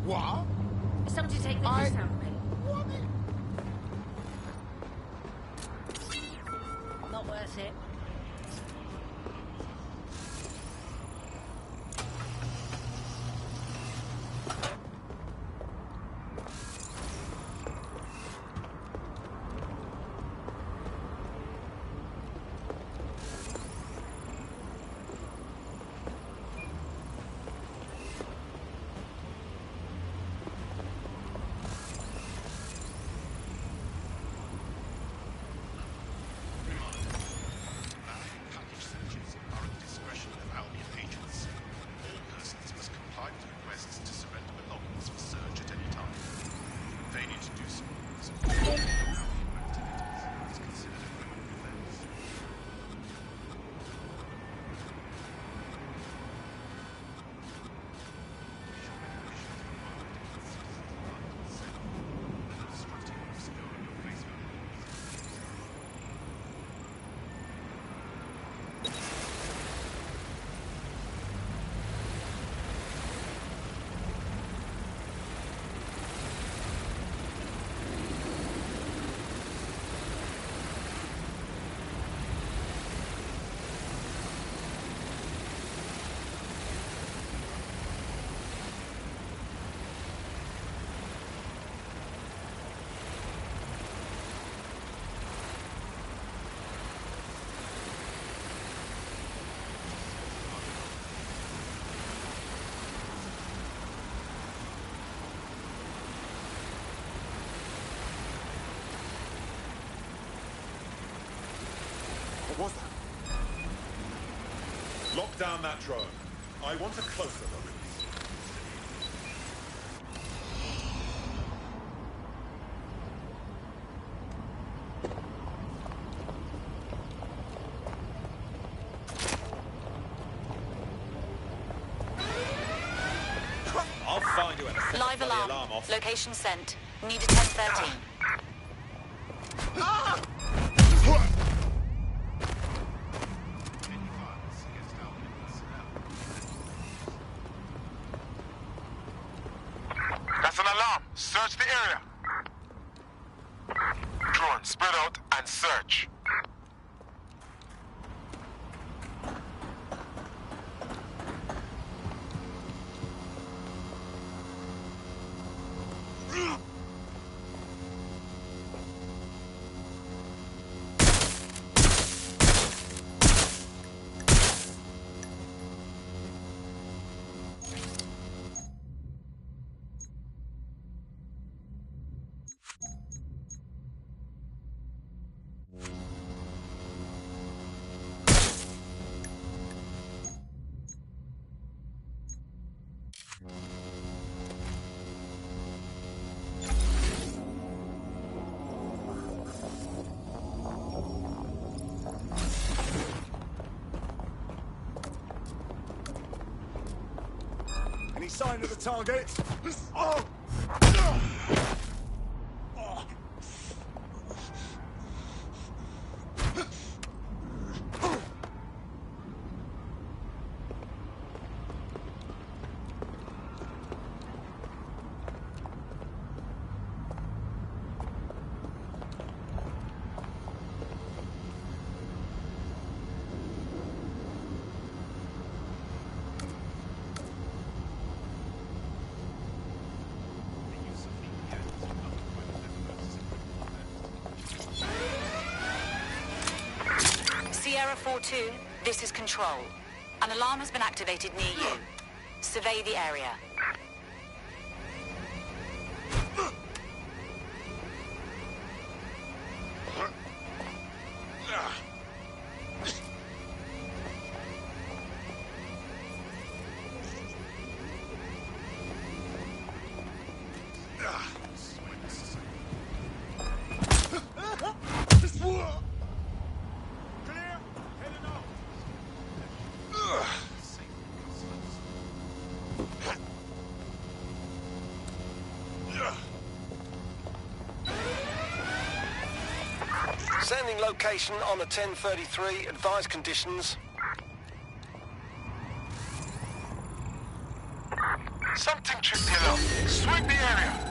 What? Somebody take the juice out of me. Not worth it. What was that? Lock down that drone. I want a closer look. I'll find you in a second. Live Put the alarm. off. Location sent. Need a 1013. That's an alarm. Search the area. Drone, spread out and search. sign of the target. Oh. Sierra 4-2, this is Control. An alarm has been activated near you. Survey the area. Sending location on a 1033. Advised conditions. Something tripped the alarm. Sweep the area.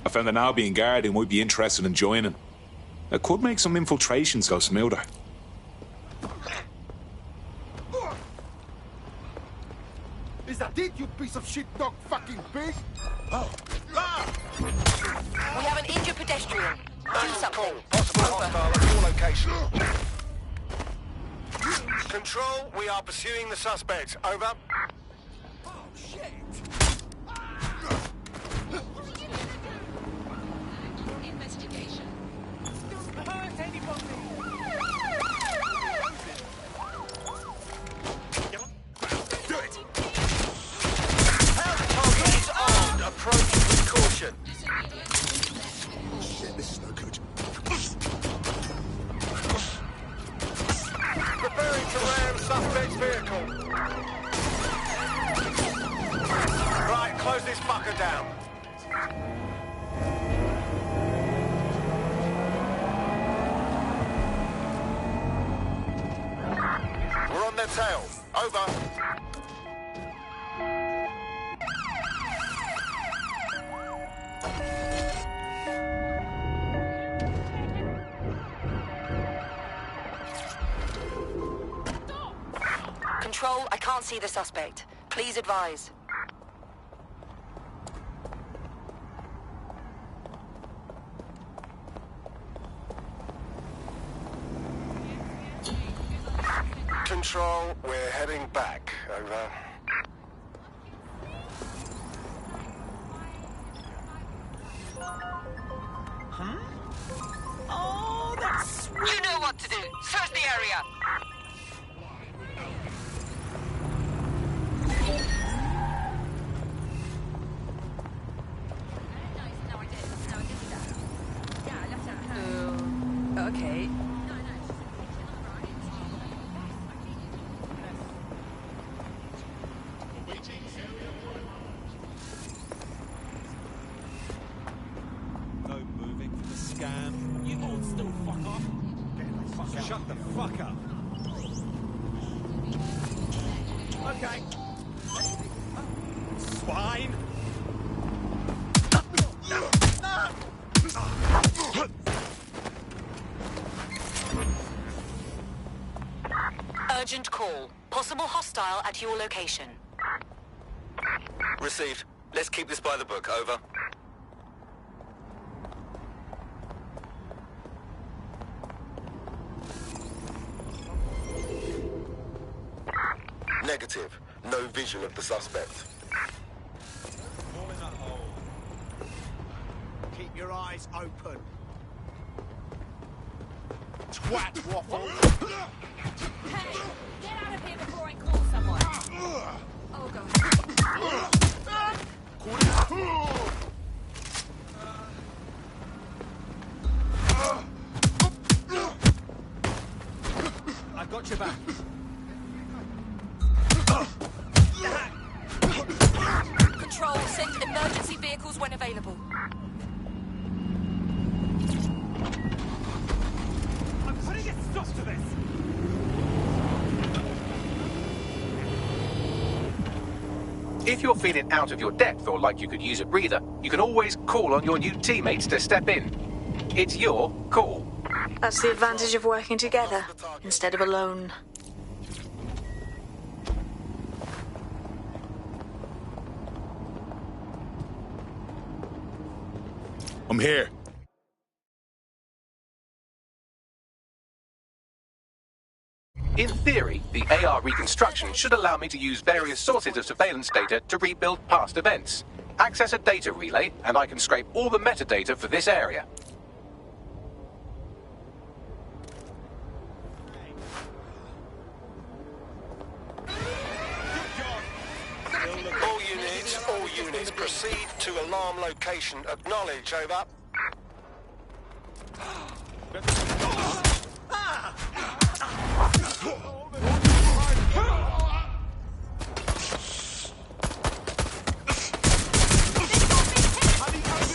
I found an Albion guard who might be interested in joining. It could make some infiltrations go smoother. Is that it, you piece of shit dog fucking pig? Oh. We have an injured pedestrian. Do something. Possible hostile at your location. Control, we are pursuing the suspect. Over. Oh, shit. Investigation. Don't hurt anybody. Do it. How the target is armed. Approach with caution. Shit, this is no good. Preparing to ram suspect's vehicle. Right, close this fucker down. We're on their tail. Over. Control, I can't see the suspect. Please advise. Control, we're heading back. Over. Huh? Oh, that's sweet. You know what to do. Search the area. Okay. No moving for the scan. You hold still, fuck off. Get the fuck out. Shut the fuck up. Okay. Swine. Urgent call. Possible hostile at your location. Received. Let's keep this by the book. Over. Negative. No visual of the suspect. Fall in that hole. Keep your eyes open. Twat waffle. Hey, get out of here before I call someone. Oh, God. I've got your back. Control, send emergency vehicles when available. I'm putting a stop to this. If you're feeling out of your depth or like you could use a breather, you can always call on your new teammates to step in. It's your call. That's the advantage of working together instead of alone. I'm here. In theory, the AR reconstruction should allow me to use various sources of surveillance data to rebuild past events. Access a data relay, and I can scrape all the metadata for this area. All units, proceed to alarm location. Acknowledge, over.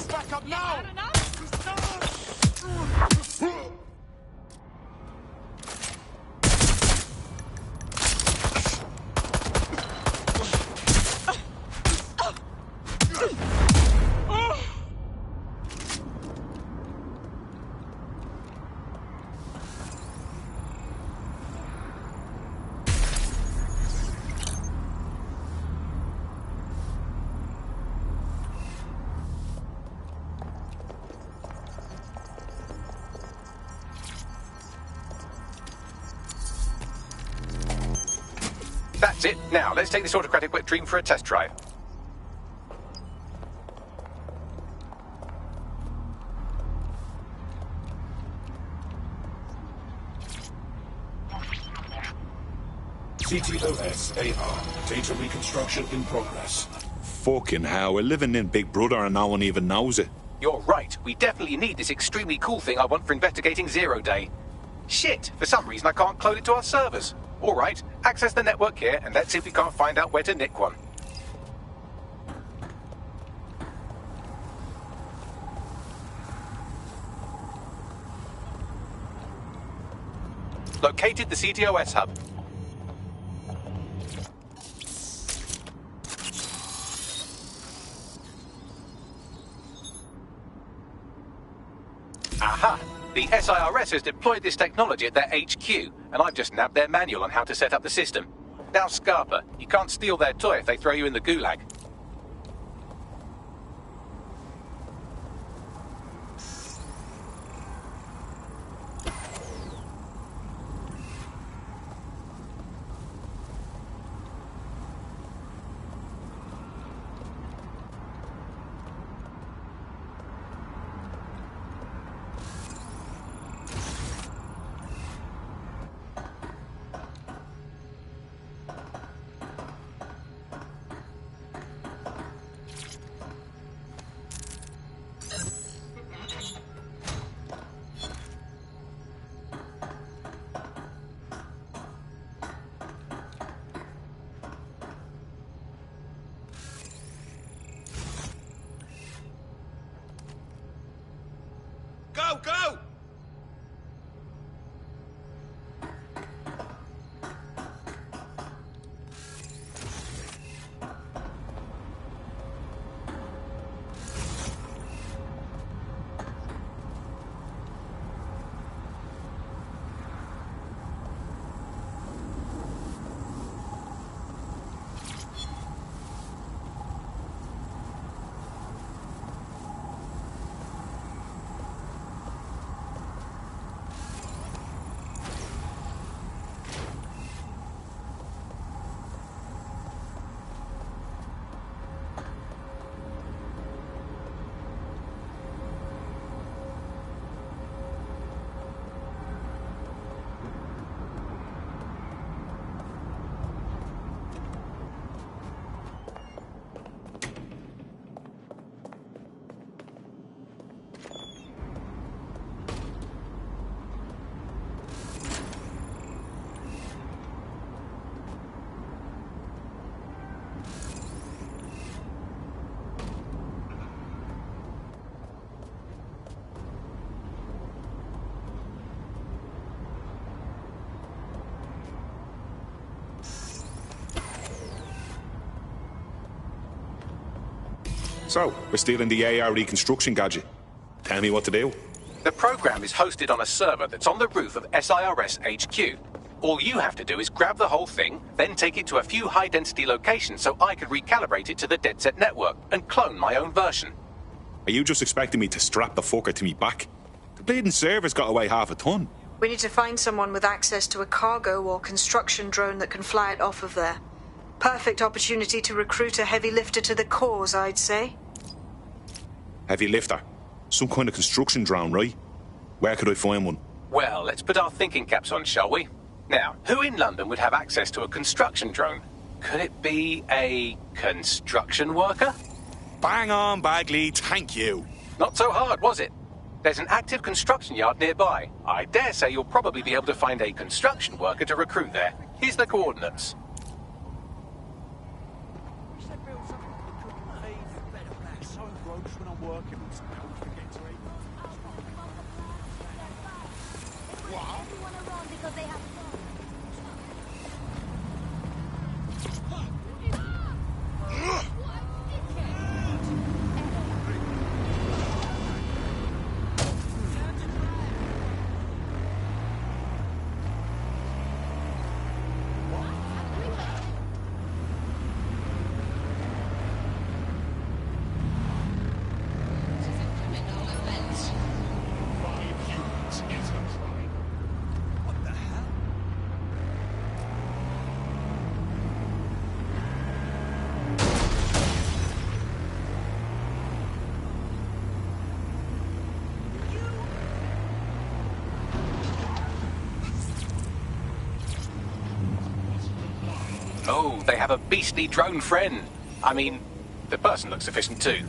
Back up now! That's it. Now, let's take this autocratic wet dream for a test drive. CTOS AR. Data reconstruction in progress. Fucking hell, we're living in Big Brother and no one even knows it. You're right. We definitely need this extremely cool thing I want for investigating Zero Day. Shit, for some reason I can't clone it to our servers. All right, access the network here and let's see if we can't find out where to nick one. Located the CTOS hub. Aha! The SIRS has deployed this technology at their HQ, and I've just nabbed their manual on how to set up the system. Now, Scarpa, you can't steal their toy if they throw you in the gulag. Go! So, we're stealing the AR reconstruction gadget. Tell me what to do. The program is hosted on a server that's on the roof of SIRS HQ. All you have to do is grab the whole thing, then take it to a few high-density locations so I can recalibrate it to the DedSec network and clone my own version. Are you just expecting me to strap the fucker to me back? The bleeding server's got away half a ton. We need to find someone with access to a cargo or construction drone that can fly it off of there. Perfect opportunity to recruit a heavy lifter to the cause, I'd say. Heavy lifter? Some kind of construction drone, right? Where could I find one? Well, let's put our thinking caps on, shall we? Now, who in London would have access to a construction drone? Could it be a construction worker? Bang on, Bagley, thank you. Not so hard, was it? There's an active construction yard nearby. I dare say you'll probably be able to find a construction worker to recruit there. Here's the coordinates. they have a beastly drone friend. I mean, the person looks efficient too.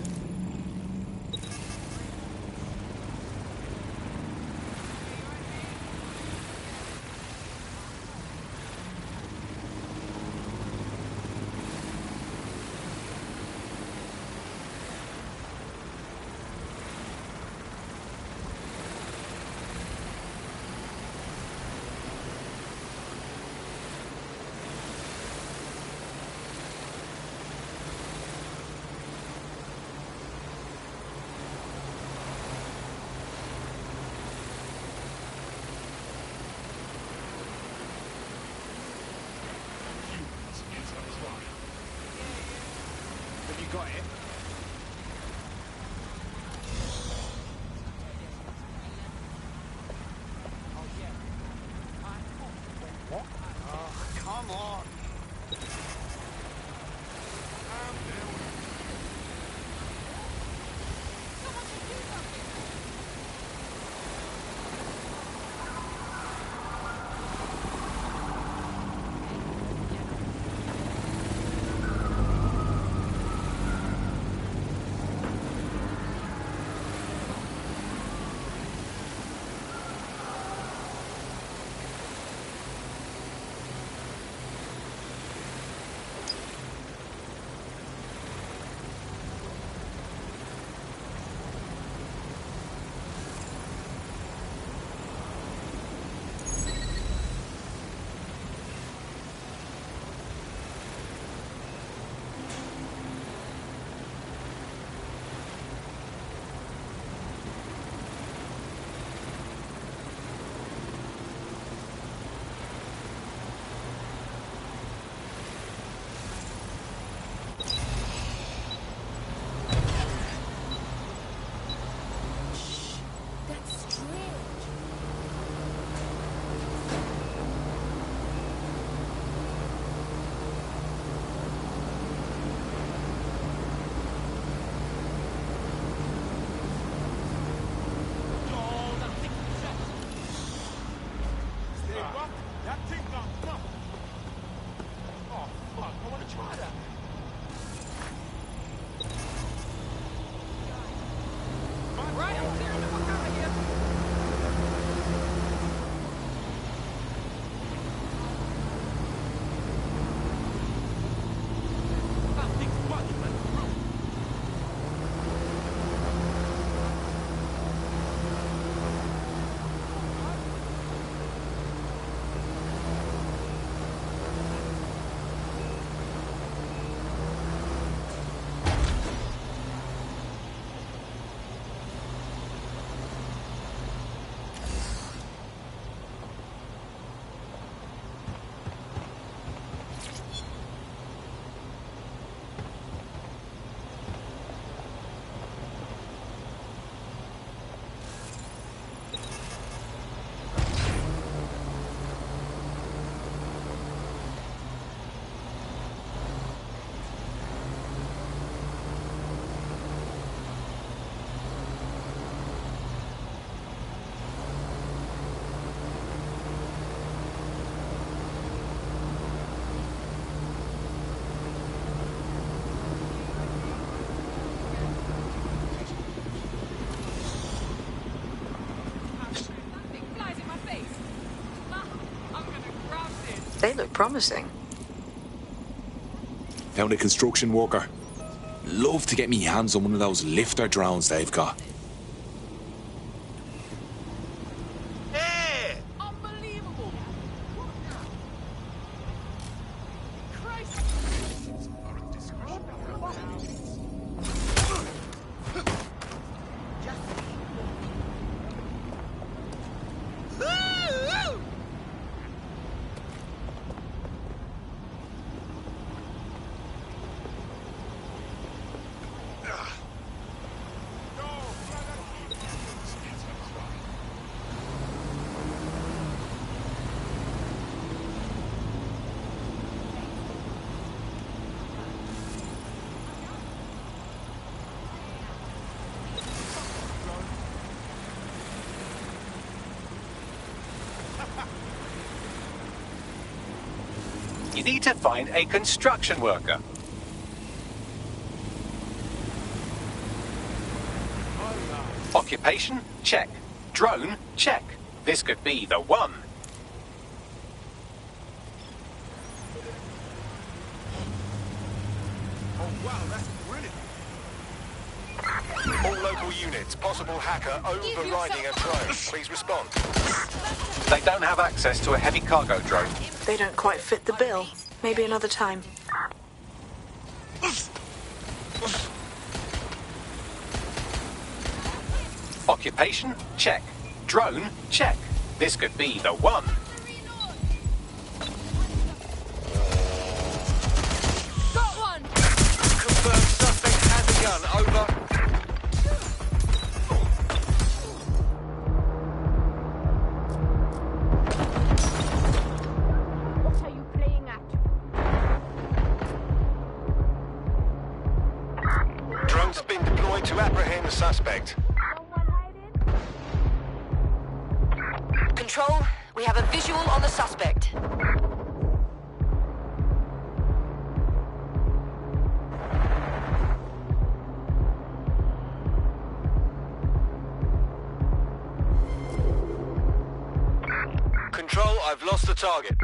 Got it. What? Oh, come on. They look promising. Found a construction worker. Love to get me hands on one of those lifter drones they've got. You need to find a construction worker. Occupation? Check. Drone? Check. This could be the one. Oh, wow, that's brilliant. All local units, possible hacker overriding a drone. Please respond. They don't have access to a heavy cargo drone. They don't quite fit the bill. Maybe another time. Occupation? Check. Drone? Check. This could be the one. Got one! Confirmed suspect has a gun. Over. What are you playing at? Drones have been deployed to apprehend the suspect. Control, we have a visual on the suspect. Control, I've lost the target.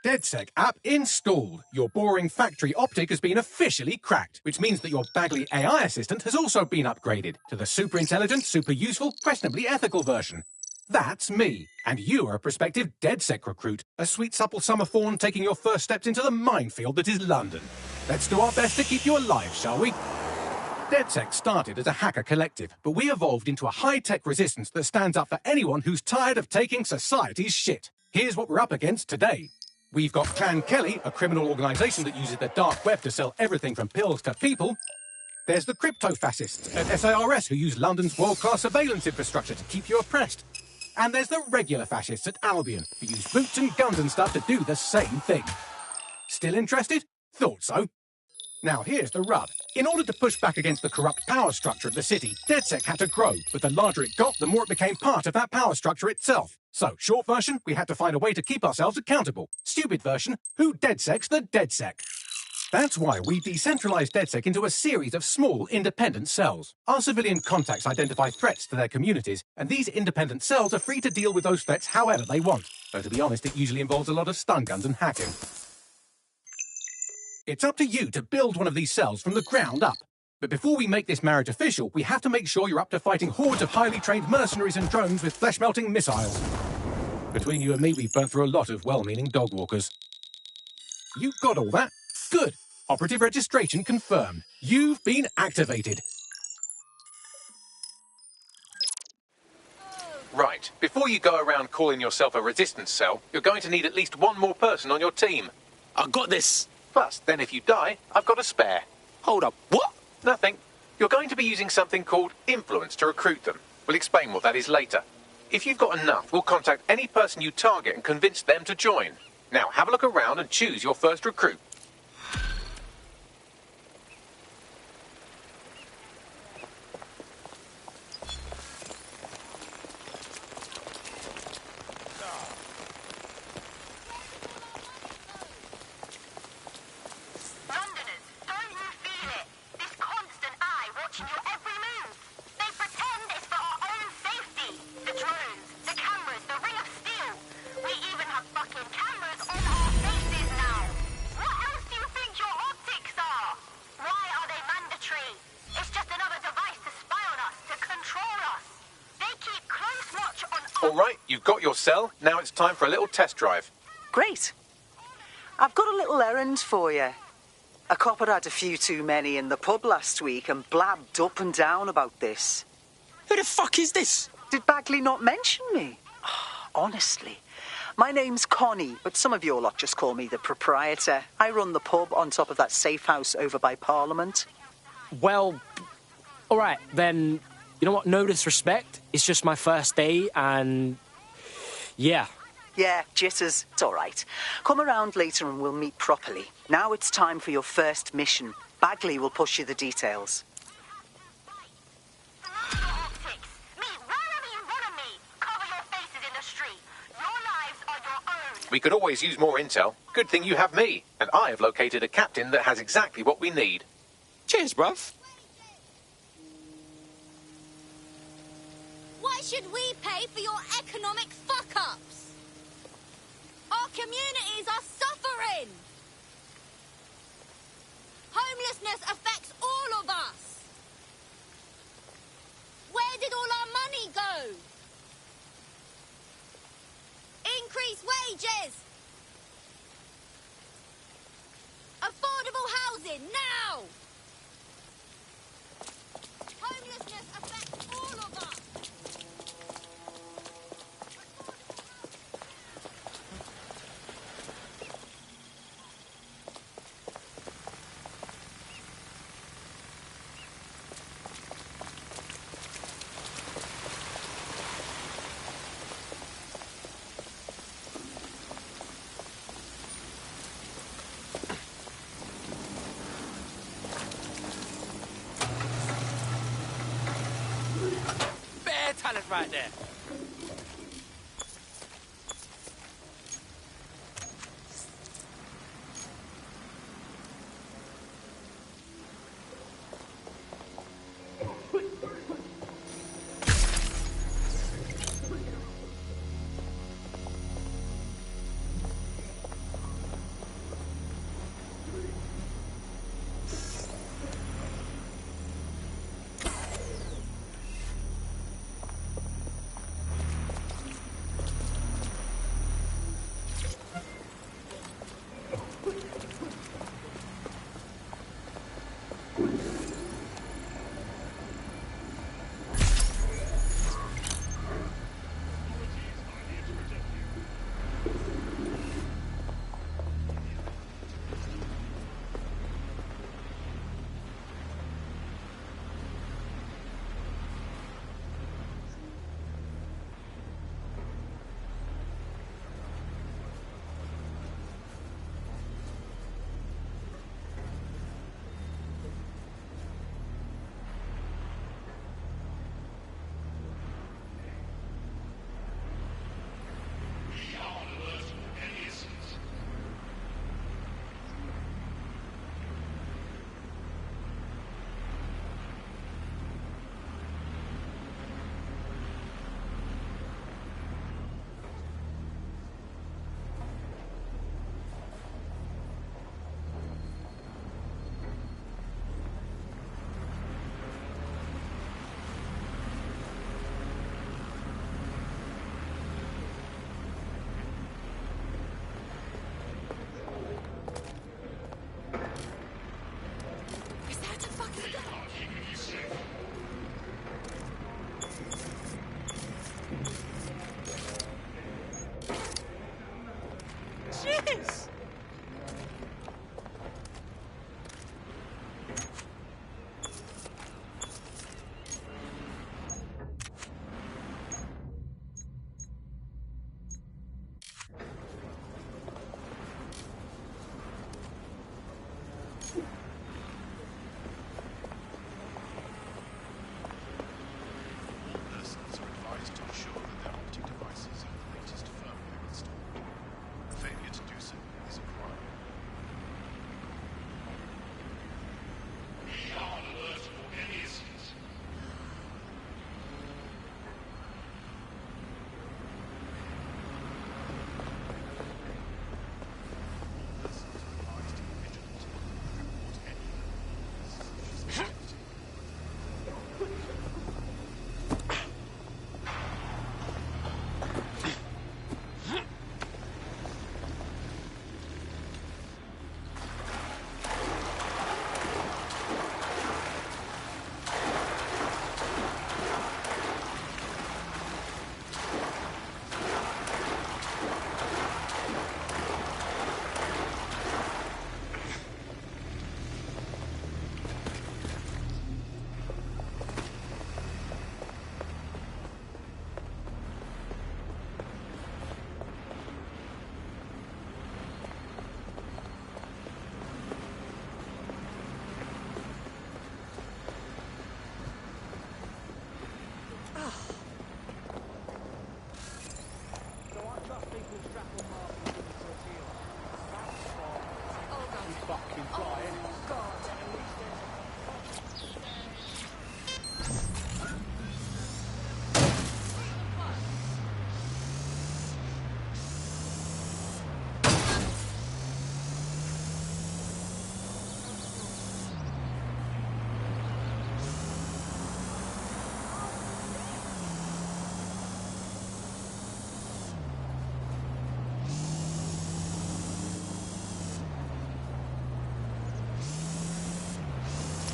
DedSec app installed. Your boring factory optic has been officially cracked, which means that your Bagley AI assistant has also been upgraded to the super intelligent, super useful, questionably ethical version. That's me, and you are a prospective DedSec recruit, a sweet supple summer fawn taking your first steps into the minefield that is London. Let's do our best to keep you alive, shall we? DedSec started as a hacker collective, but we evolved into a high-tech resistance that stands up for anyone who's tired of taking society's shit. Here's what we're up against today. We've got Clan Kelly, a criminal organisation that uses the dark web to sell everything from pills to people. There's the crypto-fascists at SARS who use London's world-class surveillance infrastructure to keep you oppressed. And there's the regular fascists at Albion who use boots and guns and stuff to do the same thing. Still interested? Thought so. Now here's the rub. In order to push back against the corrupt power structure of the city, DedSec had to grow, but the larger it got, the more it became part of that power structure itself. So, short version, we had to find a way to keep ourselves accountable. Stupid version, who DedSec's the DedSec? That's why we decentralized DedSec into a series of small, independent cells. Our civilian contacts identify threats to their communities, and these independent cells are free to deal with those threats however they want. Though to be honest, it usually involves a lot of stun guns and hacking. It's up to you to build one of these cells from the ground up. But before we make this marriage official, we have to make sure you're up to fighting hordes of highly trained mercenaries and drones with flesh-melting missiles. Between you and me, we've burnt through a lot of well-meaning dog walkers. You've got all that? Good. Operative registration confirmed. You've been activated. Right. Before you go around calling yourself a resistance cell, you're going to need at least one more person on your team. I've got this. Plus, then if you die, I've got a spare. Hold up, what? Nothing. You're going to be using something called influence to recruit them. We'll explain what that is later. If you've got enough, we'll contact any person you target and convince them to join. Now, have a look around and choose your first recruit. All right, you've got your cell. Now it's time for a little test drive. Great. I've got a little errand for you. A copper had a few too many in the pub last week and blabbed up and down about this. Who the fuck is this? Did Bagley not mention me? Honestly. My name's Connie, but some of your lot just call me the proprietor. I run the pub on top of that safe house over by Parliament. Well, all right, then, you know what? No disrespect. It's just my first day, and yeah. Yeah, jitters. It's all right. Come around later and we'll meet properly. Now it's time for your first mission. Bagley will push you the details. We could always use more intel. Good thing you have me. And I have located a captain that has exactly what we need. Cheers, bruv. Why should we pay for your economic fuck-ups? Our communities are suffering. Homelessness affects all of us. Where did all our money go? Increase wages! Affordable housing, now! Homelessness affects all of us! Talent right there.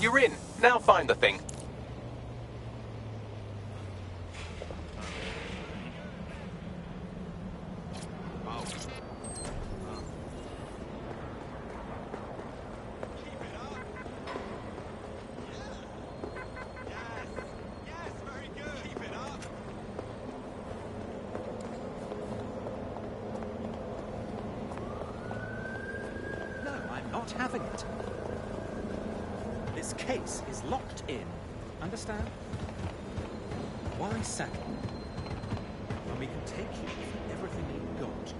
You're in. Now find the thing. No, I'm not having it. This case is locked in. Understand? Why settle when we can take you for everything you've got?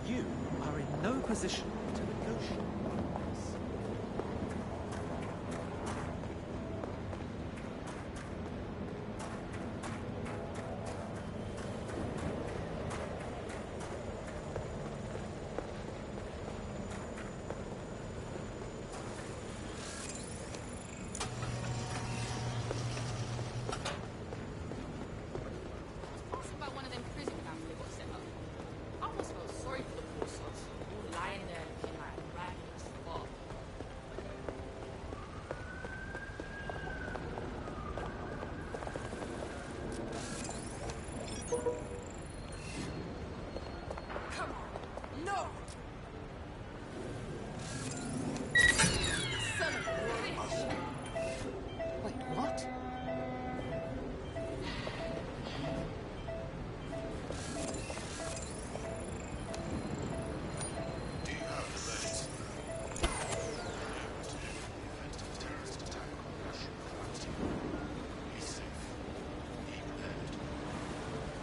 You are in no position to negotiate.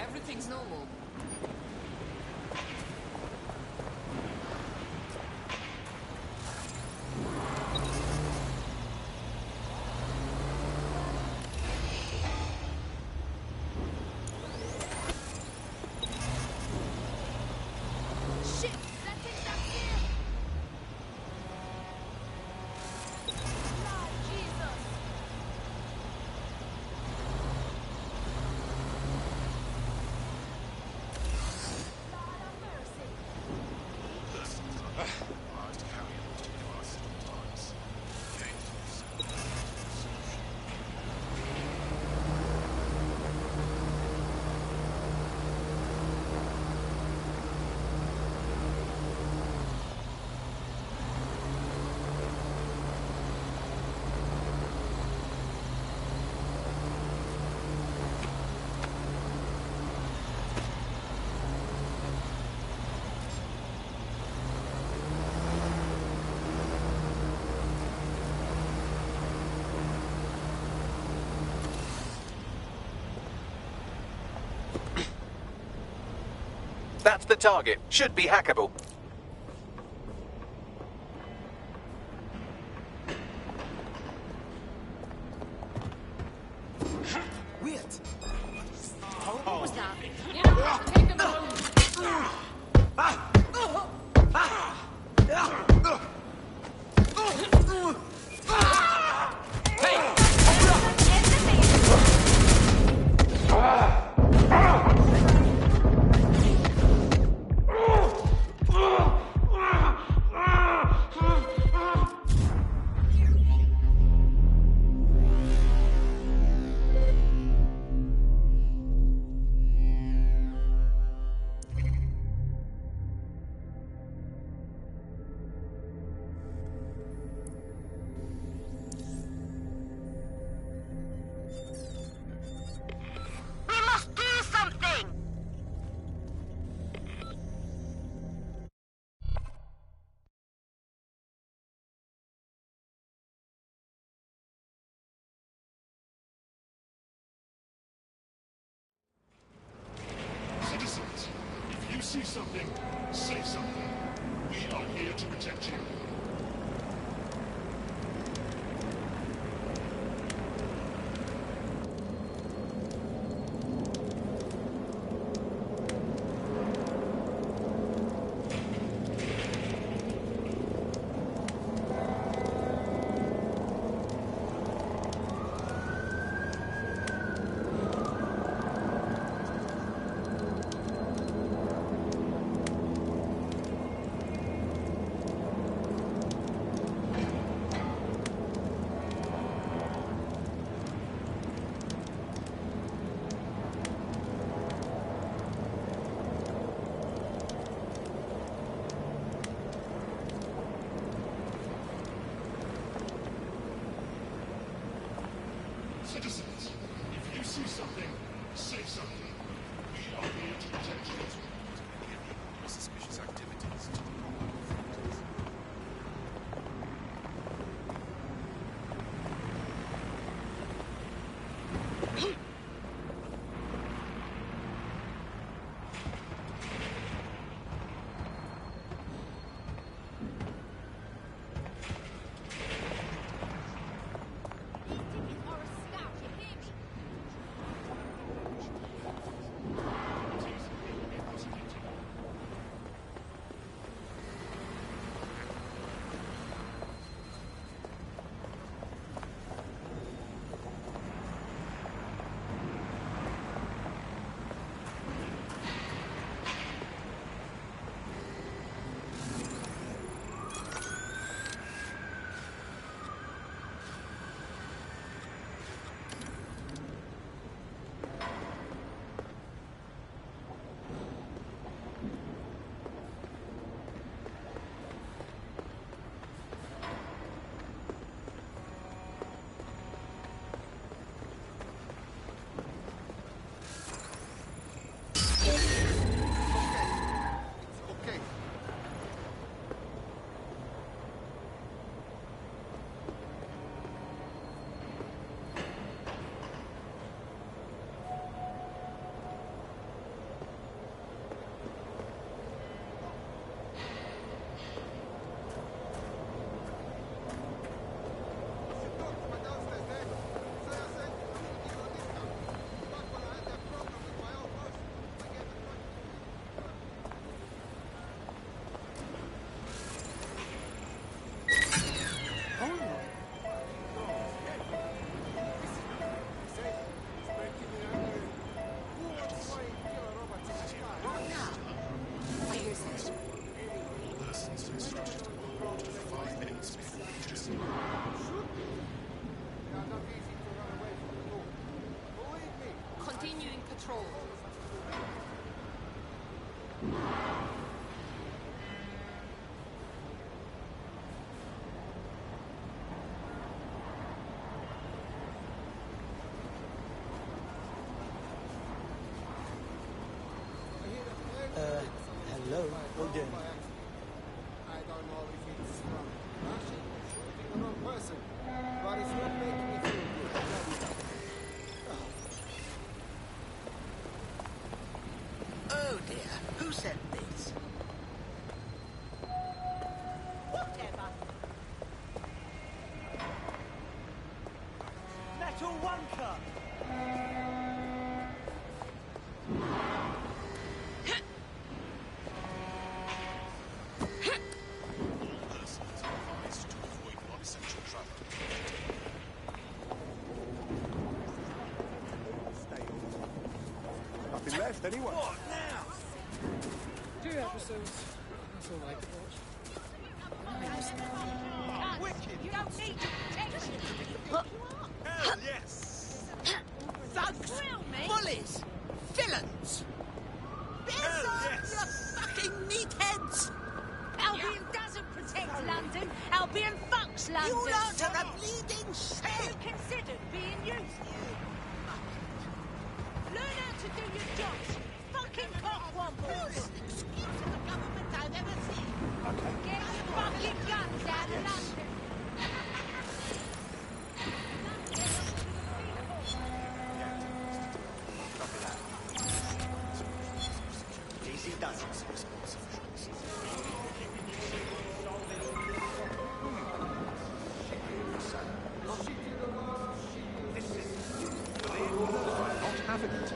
Everything's normal. Shit! That thing's up here! Lord Jesus! That's the target. Should be hackable. Weird. What was that? Yeah, take them home. Citizens, if you see something, say something. We are here to protect you. Say something. We are here to protect you. Suspicious activities. Continuing patrol. Hello, what are you doing? I don't know if it's rushing or shooting the wrong person, but it's not making me feel good. Oh dear, who sent this? Whatever. Metal One Cup! Nothing left anyway. What now? 2 episodes. That's all I could watch. Wicked. You don't need to protect me. Hell yes! Thugs, bullies, villains. Hell yes! You fucking meatheads. Albion doesn't protect London. Albion fucks London. You lot are a bleeding shame. Have you considered being used? Learn how to do your jobs. Fucking cockwombles. Excuse the government I've ever seen. Get your fucking guns out of London. Easy does it. Not having it.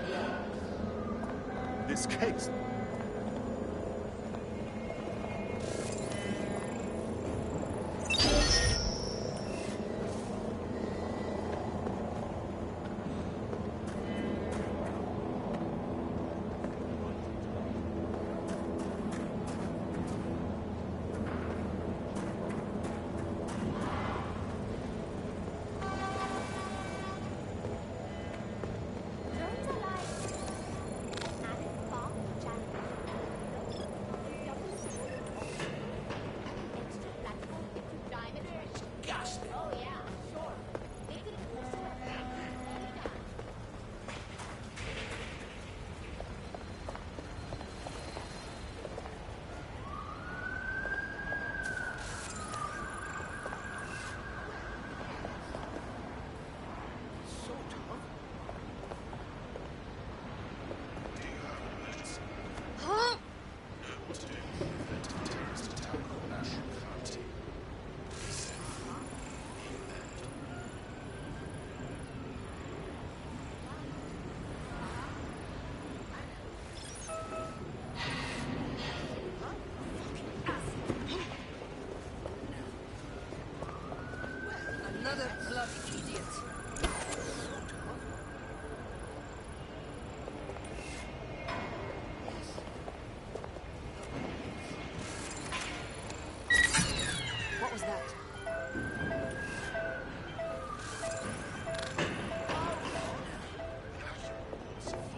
This case.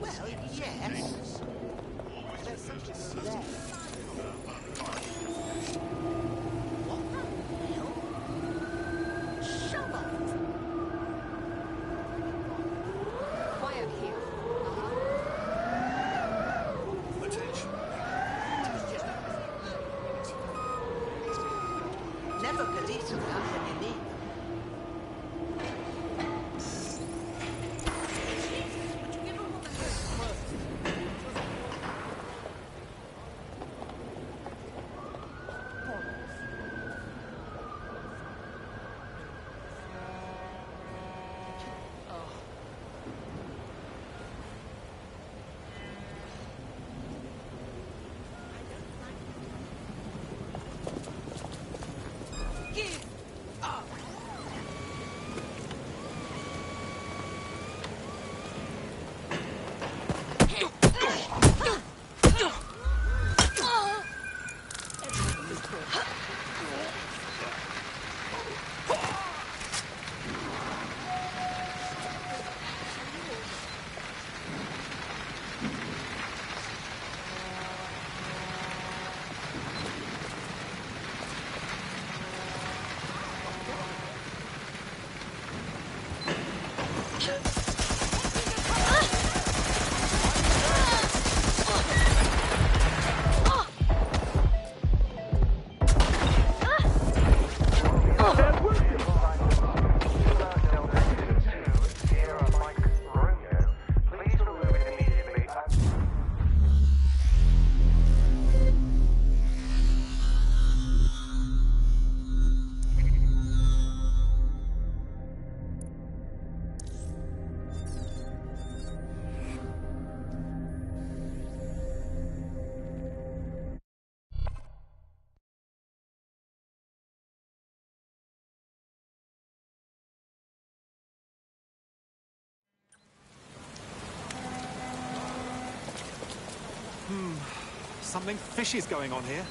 Well, yes. There's something there. What the hell? Shove off! Quiet here. Attention. Never police around when you need them. Something fishy's going on here.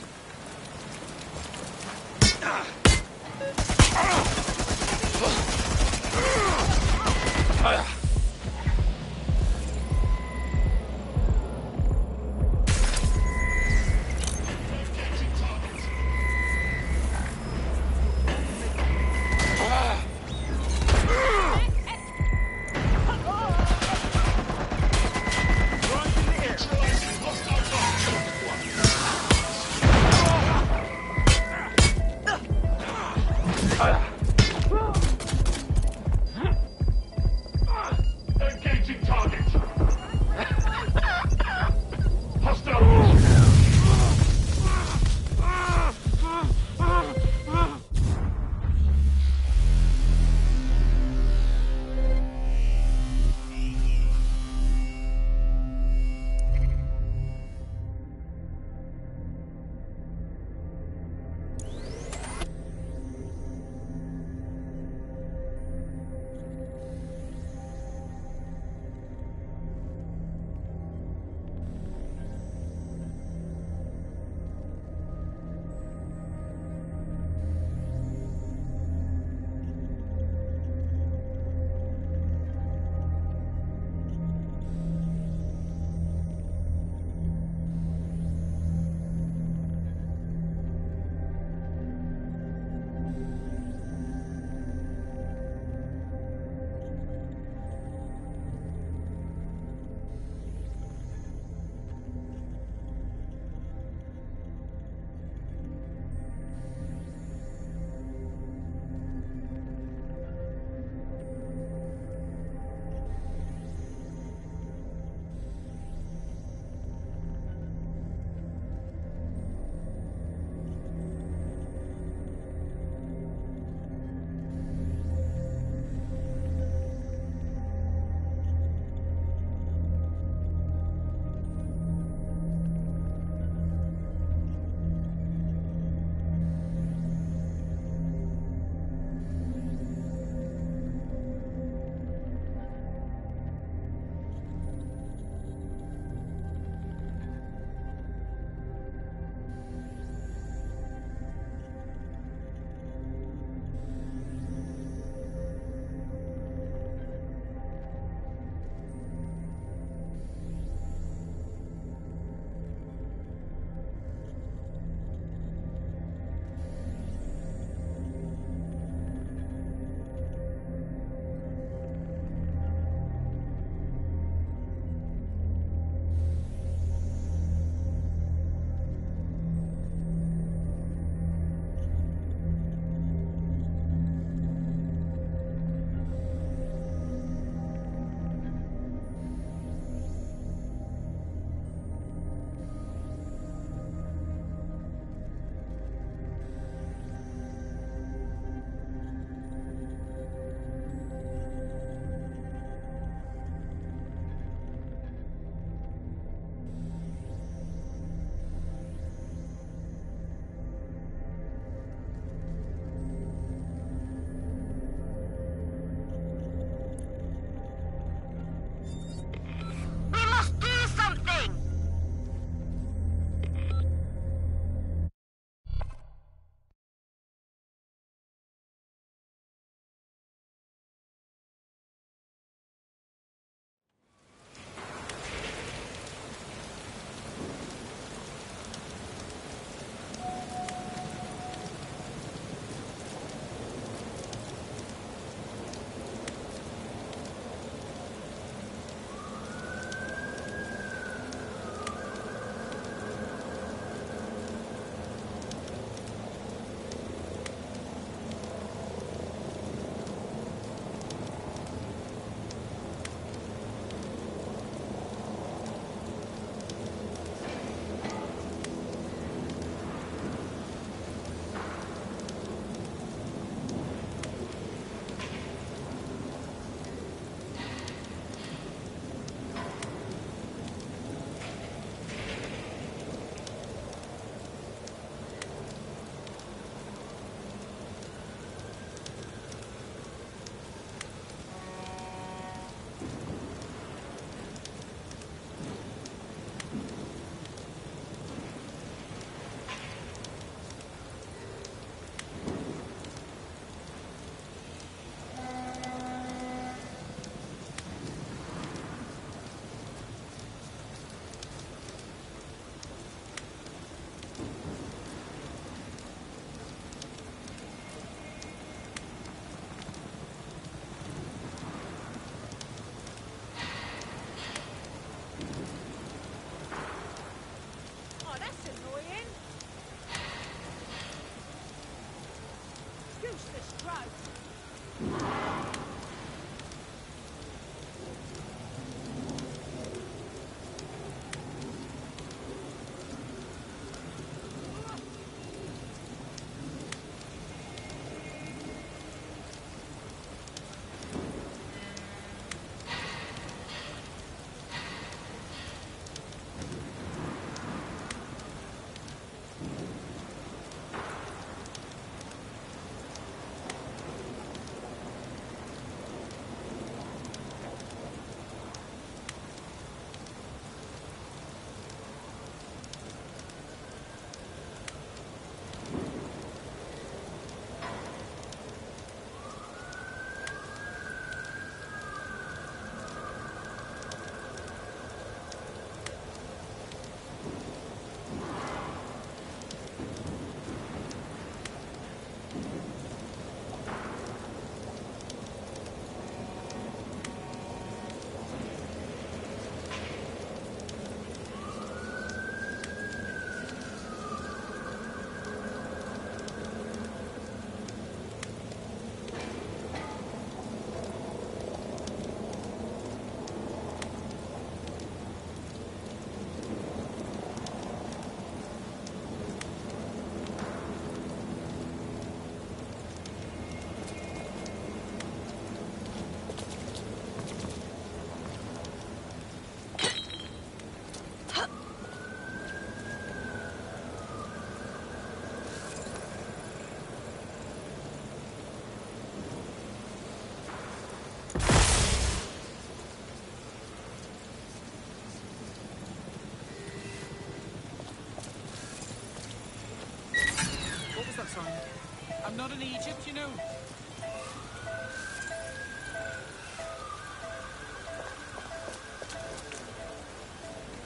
I'm not in Egypt, you know.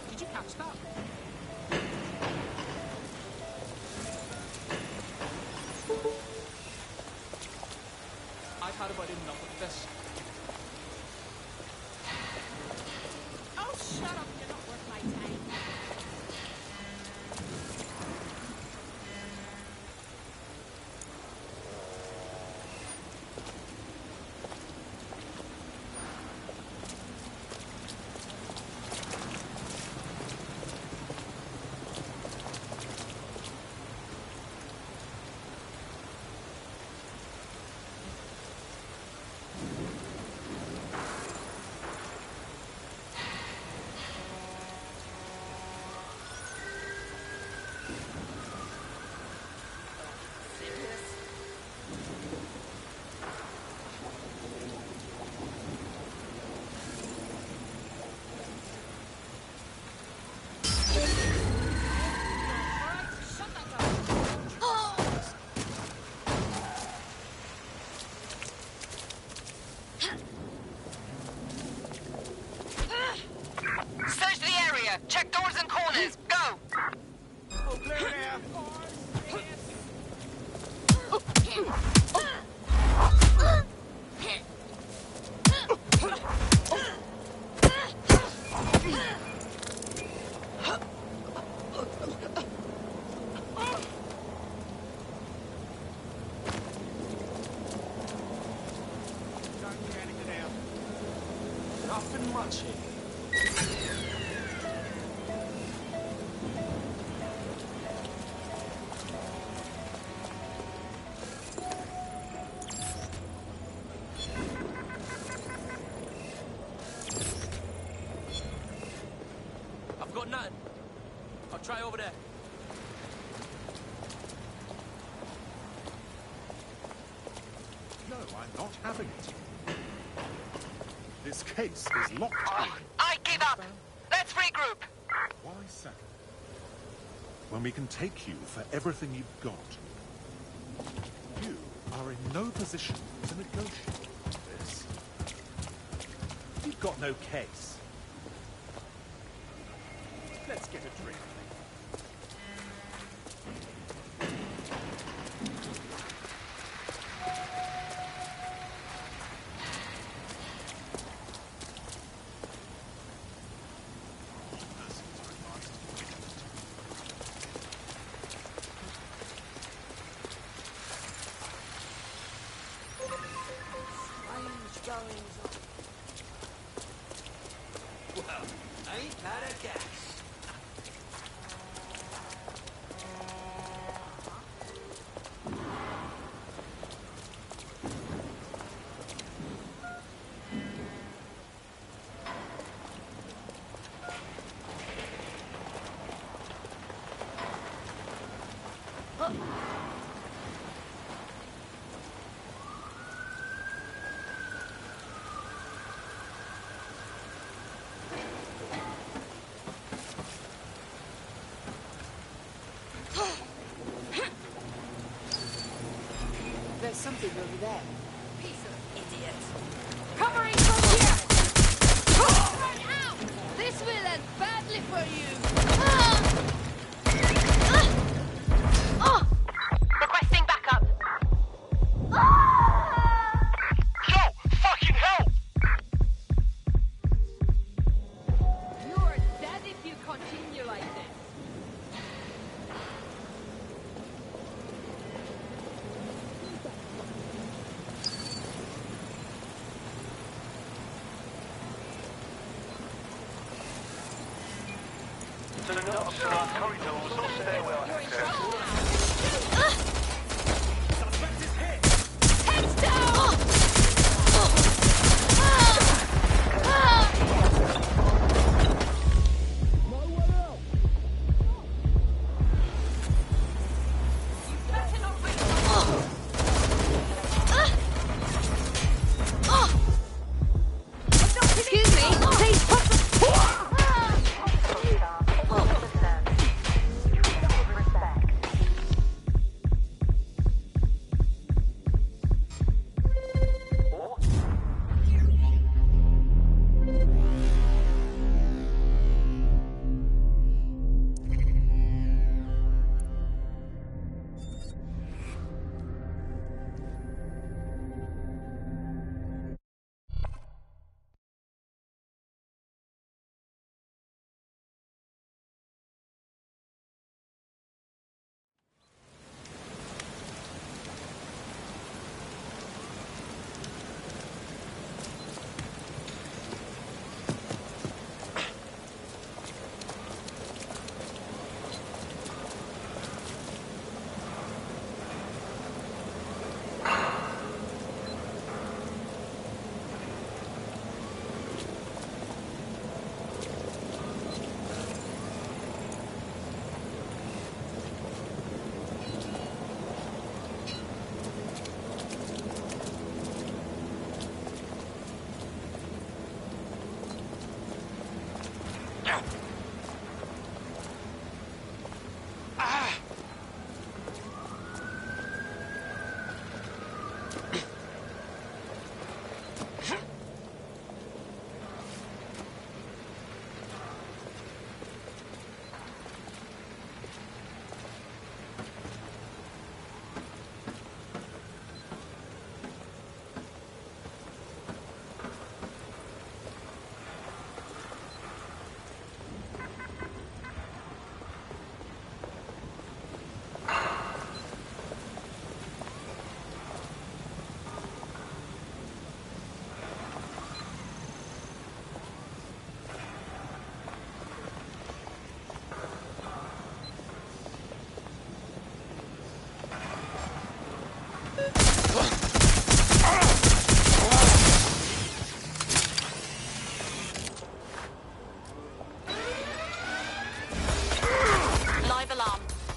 Did you catch that? I've had about enough of this. Oh, shut up. You're not worth my time. Search the area. Check doors and corners. Go. Oh, clear there. Nothing much here. I've got nothing. I'll try over there. No, I'm not having it. This case is locked. I give up. Let's regroup. Why settle? When we can take you for everything you've got. You are in no position to negotiate this. You've got no case. Let's get a drink. Out of gas. There's something over there. Piece of idiot. Covering from here! Run out! This will end badly for you. Requesting backup. Yo! Fucking hell! You're dead if you continue like this. To the north side corridors or stairwell access. Heads down! Excuse me, please put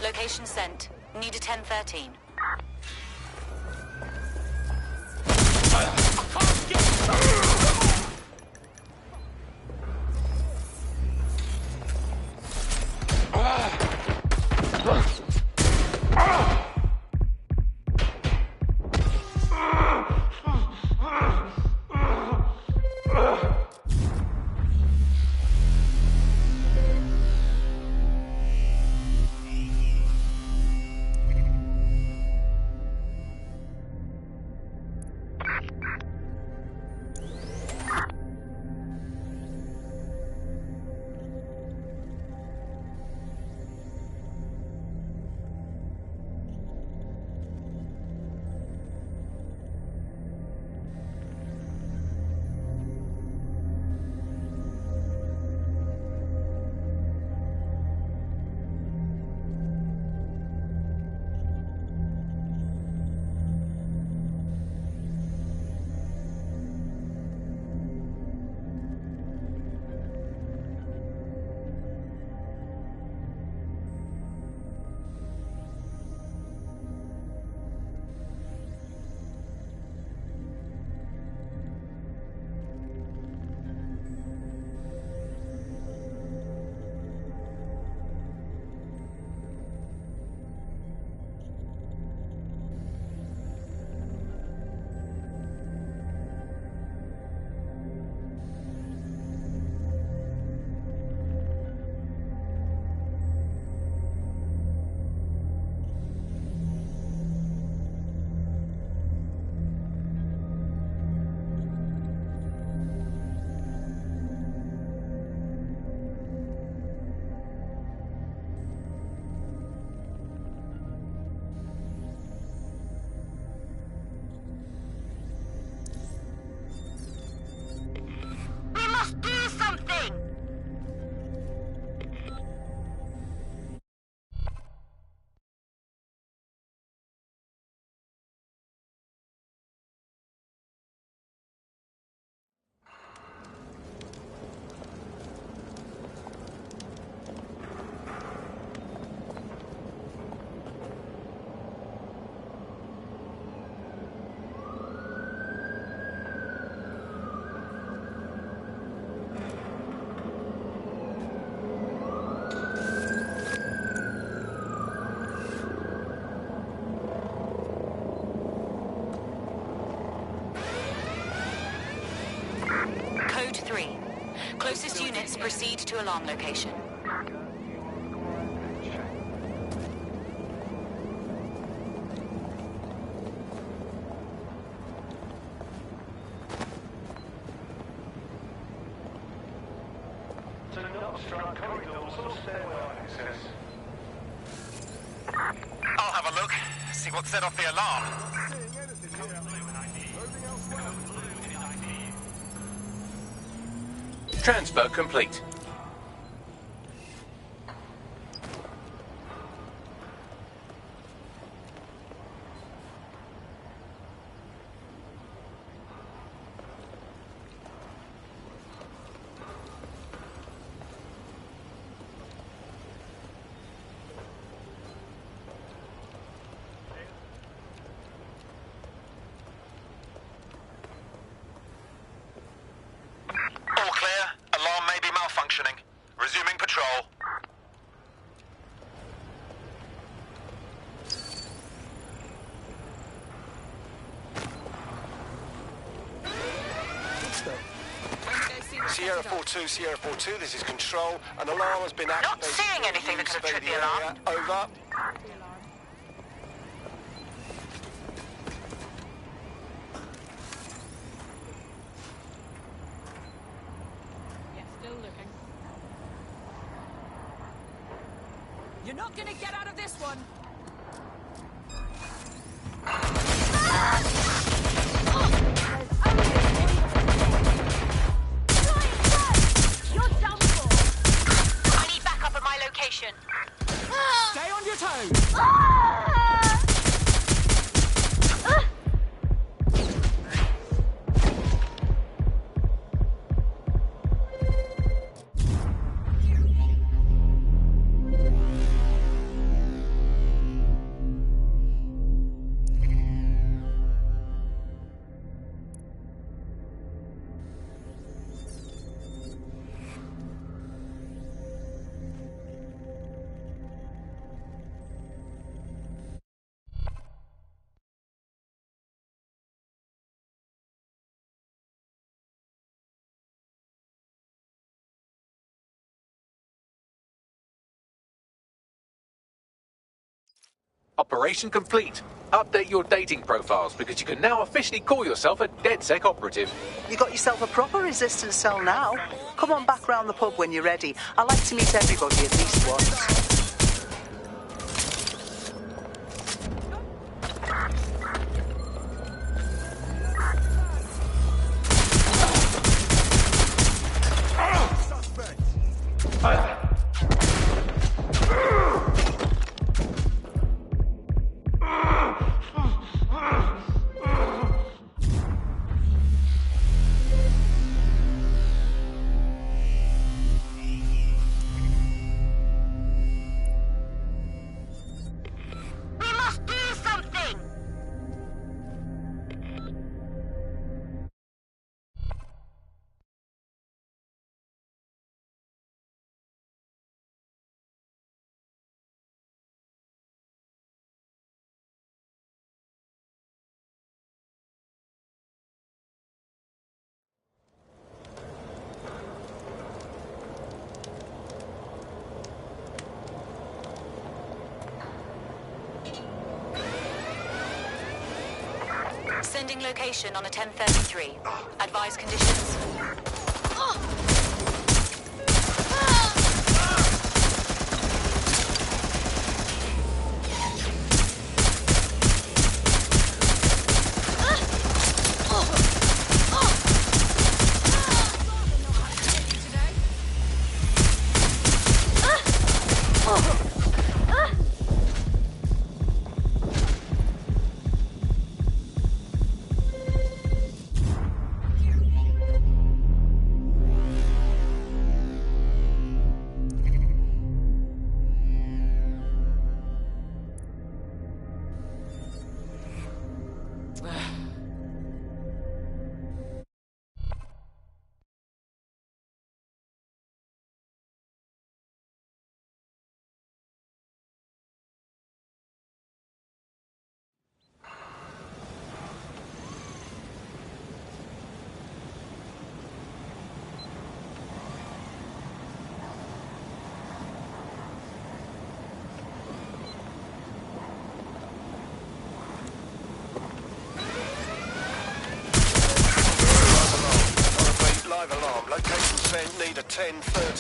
Location sent. Need a 1013. Proceed to alarm location. Do not obstruct corridors or stairway access. I'll have a look, see what set off the alarm. Transfer complete. All clear. Alarm may be malfunctioning. Resuming patrol. Sierra 4-2, Sierra 4-2, this is Control. An alarm has been activated. Not seeing anything that could have tripped the alarm. Over. Yeah, still looking. You're not gonna get out of this one. You're done for. I need backup at my location. Stay on your toes! Operation complete. Update your dating profiles because you can now officially call yourself a DedSec operative. You got yourself a proper resistance cell now. Come on back round the pub when you're ready. I like to meet everybody at least once. Sending location on a 1033. Advise conditions.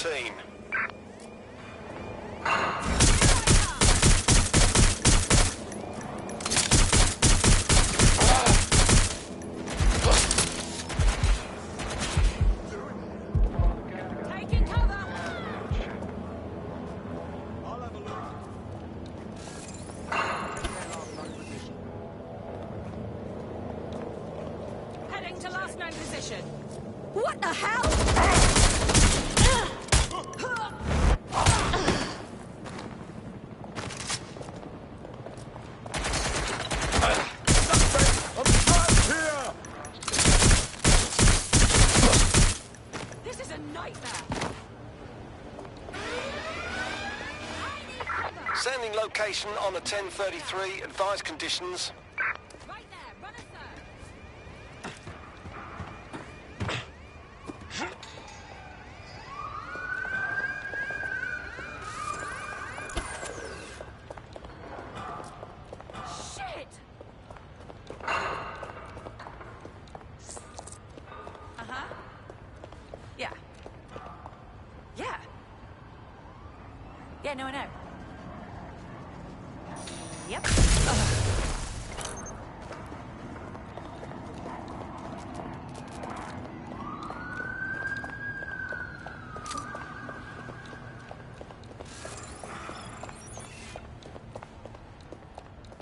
routine. Taking cover. Heading to last known position. What the hell? This is a nightmare. Sending location on a 1033. Advise conditions. Right there, run a third. Shit! Uh-huh. Yeah. Yeah. Yeah, no, I know. Yep.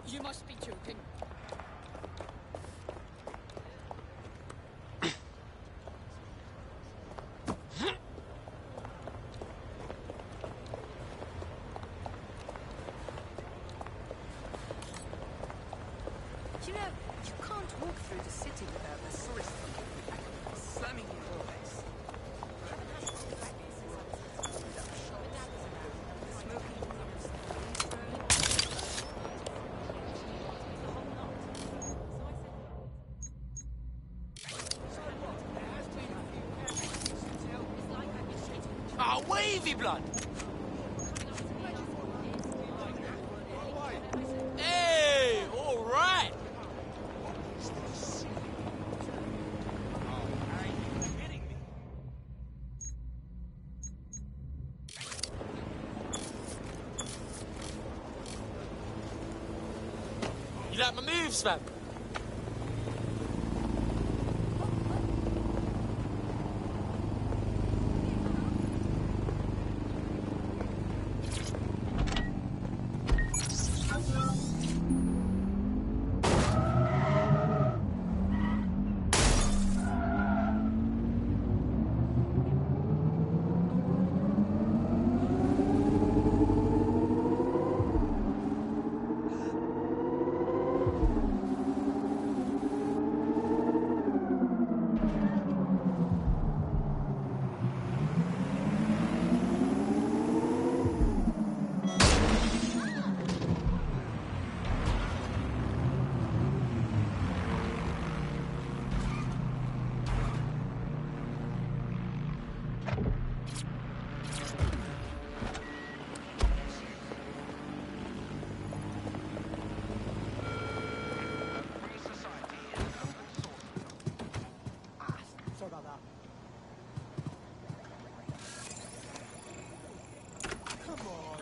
You must be joking. You know, you can't walk through the city without the tourist slamming your doors. Ah, wavy blood! Hey, all right! You like my moves, fam? Sorry about that. Come on.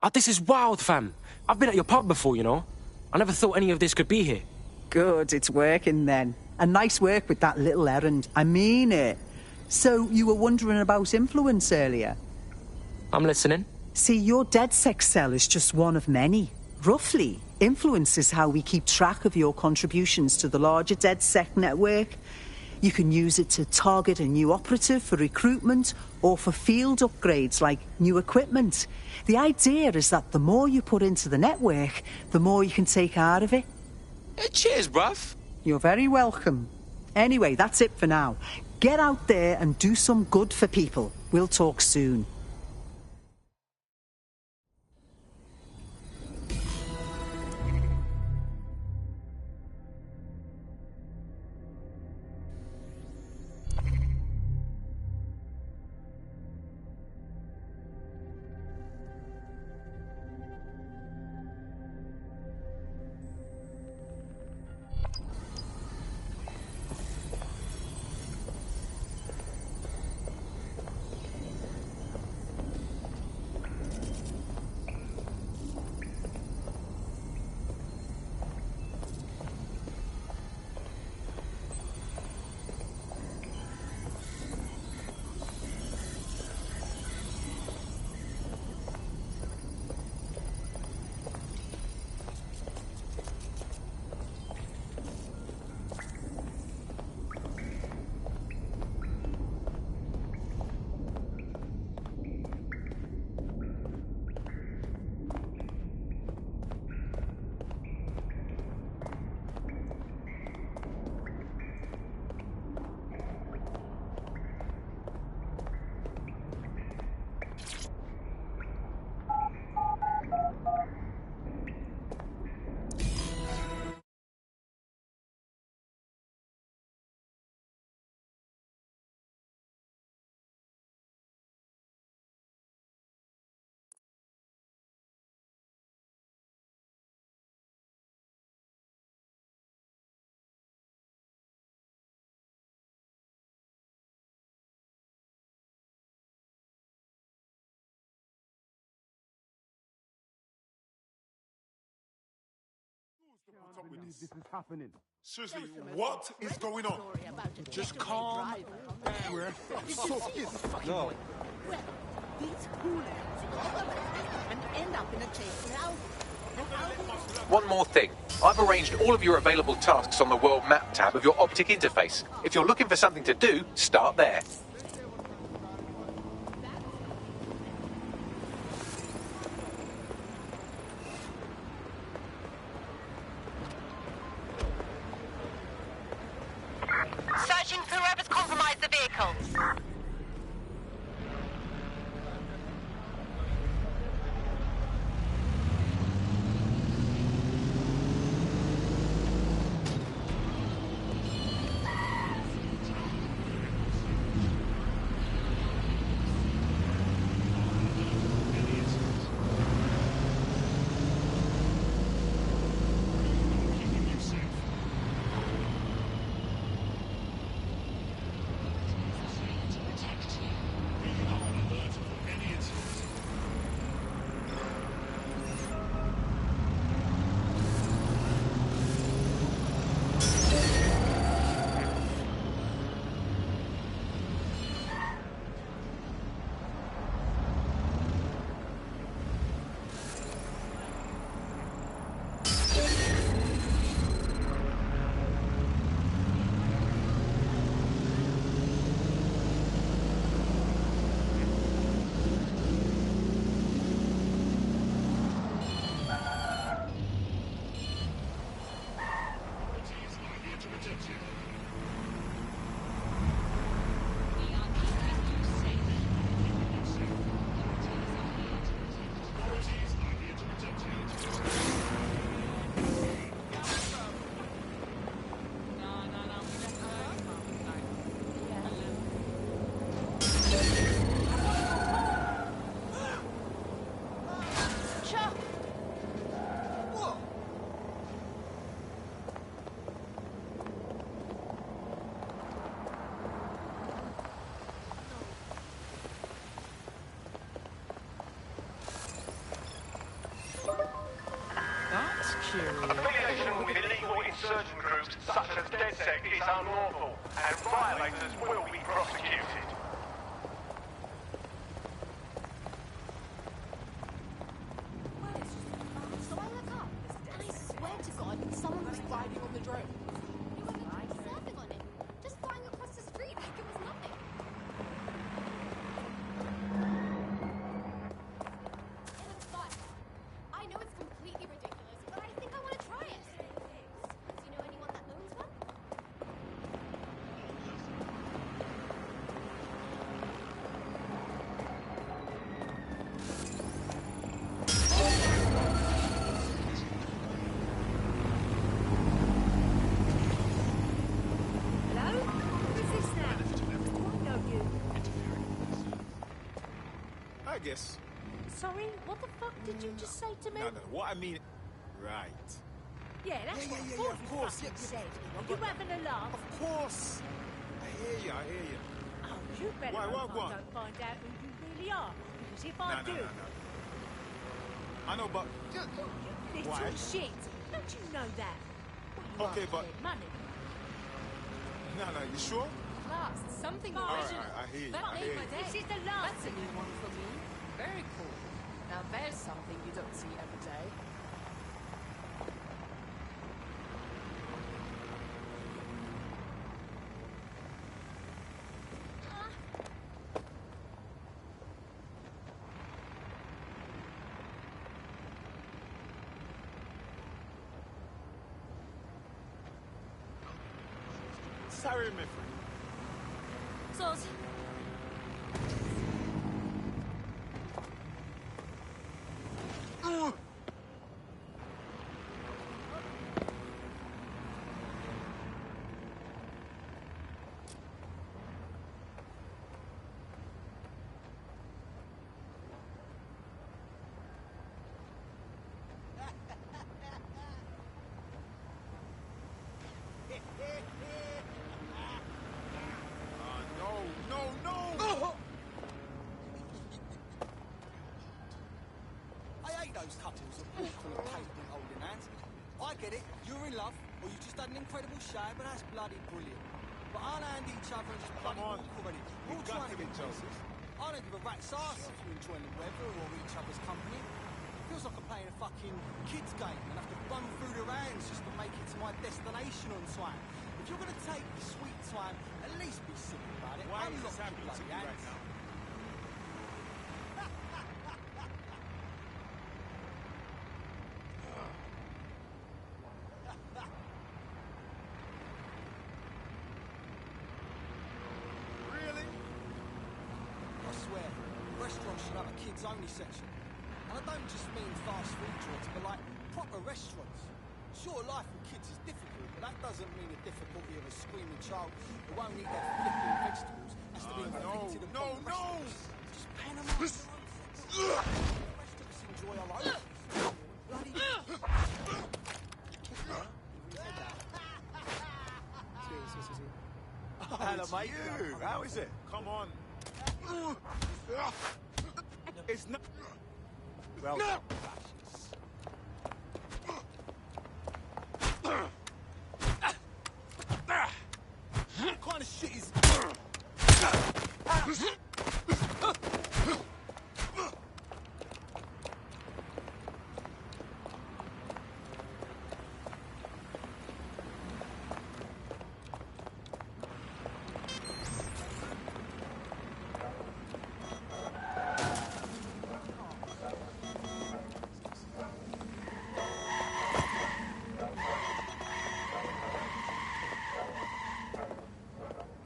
Oh, this is wild, fam. I've been at your pub before, you know. I never thought any of this could be here. Good, it's working then. And nice work with that little errand. I mean it. So, you were wondering about influence earlier? I'm listening. See, your DedSec cell is just one of many. Roughly, influence is how we keep track of your contributions to the larger DedSec network. You can use it to target a new operative for recruitment or for field upgrades like new equipment. The idea is that the more you put into the network, the more you can take out of it. Cheers, bruv. You're very welcome. Anyway, that's it for now. Get out there and do some good for people. We'll talk soon. This is happening. Seriously, what is going on? Just calm down. No. Well, these hooligans and end up in a chase now. One more thing. I've arranged all of your available tasks on the World Map tab of your optic interface. If you're looking for something to do, start there. Searching for whoever's compromised the vehicle. insurgent groups such as DedSec is unlawful, and violators will be prosecuted. So I look up, and I swear to God, someone was riding on the drone. You were like surfing on it, just flying across the street like it was nothing. It looks fun. I know it's completely ridiculous, but I think I want to try it. Do you know anyone that owns one? Hello? Who's this now? I know you. I guess. Sorry, what the fuck did you just say to me? No, what I mean... Right. Yeah, that's what I thought of you course. fucking Yeah, said. yeah. Are you having a laugh? Of course. I hear you. Oh, you better Why, hope what? I don't find out who you really are. Because if I do... No. I know, but... You little Why? shit. Don't you know that? What you Okay, after, but... then? Money. No, you sure? Last, something Oh, original. I hear you. That I made hear my you. day. This is the last That's a new one for me. Very cool. Now there's something you don't see every day. Sorry, my friend. Sos. No! I hate those couples that walk on the pavement holding hands. I get it, you're in love, or you just had an incredible shower, but that's bloody brilliant. But I'll hand each other and just bloody walk already. We're all trying to get places. I don't give a rat's ass if you're enjoying the weather or each other's company. Feels like I'm playing a fucking kids game and have to run through the rounds just to make it to my destination on time. If you're gonna take the sweet time, at least be simple about it. Why I'm is not this happening to bloody me right hands. now? Really? I swear, restaurants should have a kids-only section. And I don't just mean fast food joints, but like proper restaurants. Sure, life with kids is difficult, but that doesn't mean the difficulty of a screaming child who won't eat their flipping vegetables has to be inflicted upon the rest of us. Just pan them out. The rest of us enjoy our own. Bloody... Hello, mate. You. How is it? Come on. It's not... Well... No! What kind of shit is...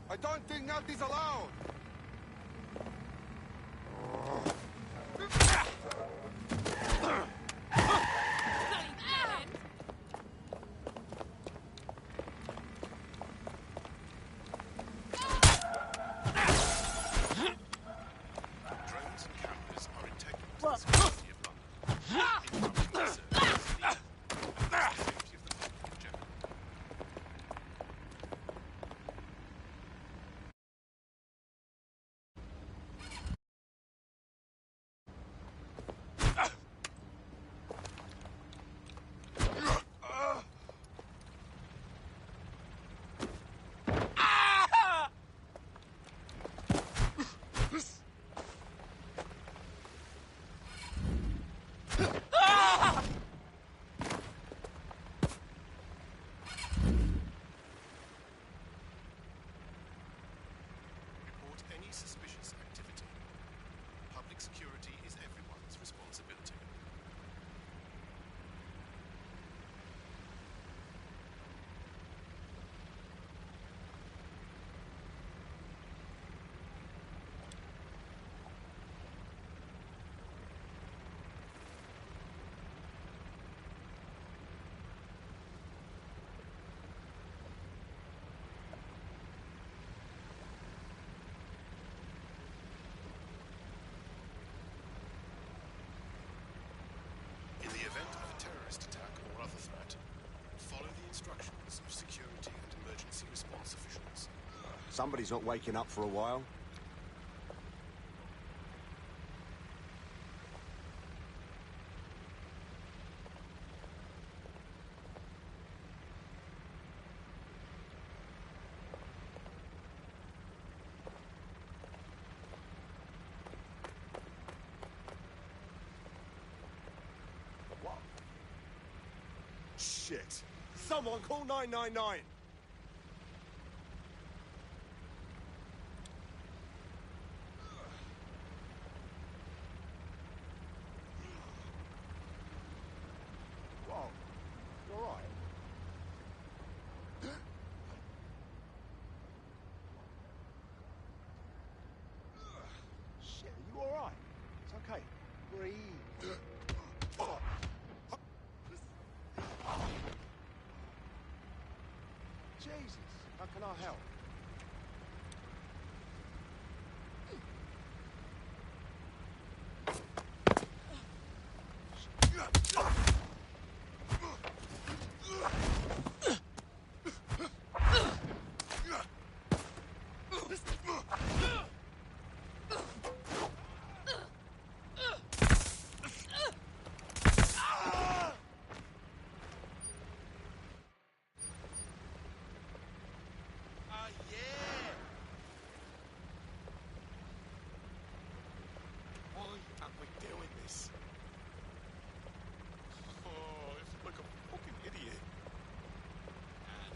I don't think nothing's allowed. event of a terrorist attack or other threat, follow the instructions of security and emergency response officials. Somebody's not waking up for a while. Shit! Someone call 999! Whoa. You alright? Shit, are you alright? It's okay. Breathe. Jesus, how can I help?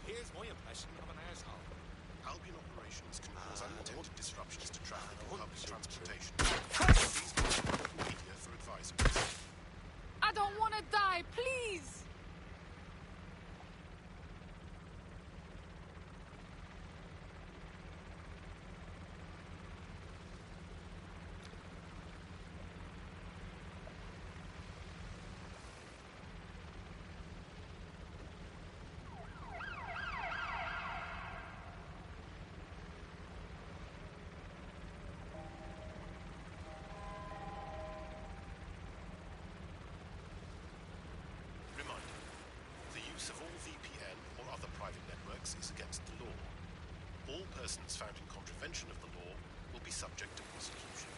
Here's my impression of an asshole. Albion operations can cause unintended disruptions to traffic and public transportation. Please contact local media for advisories. I don't want to die, please! Use of all VPN or other private networks is against the law. All persons found in contravention of the law will be subject to prosecution.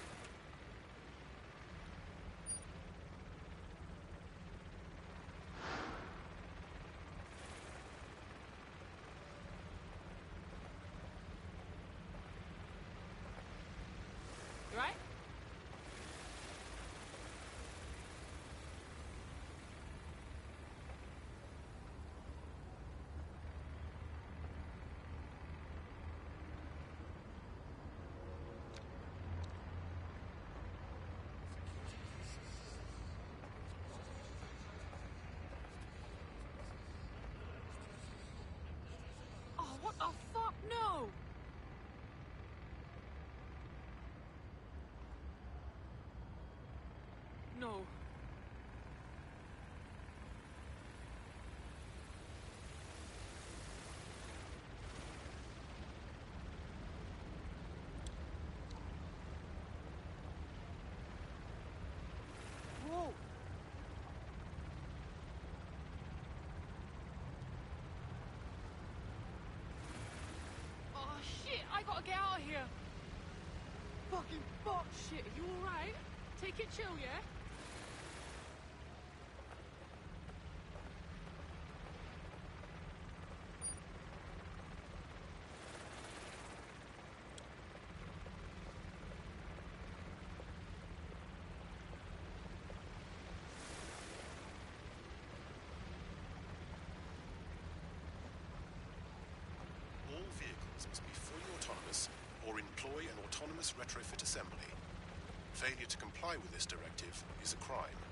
You right? What the fuck? No! No. Whoa! I gotta get out of here. Fucking fuck shit. Are you alright? Take it chill, yeah? All vehicles must be fully autonomous or employ an autonomous retrofit assembly. Failure to comply with this directive is a crime.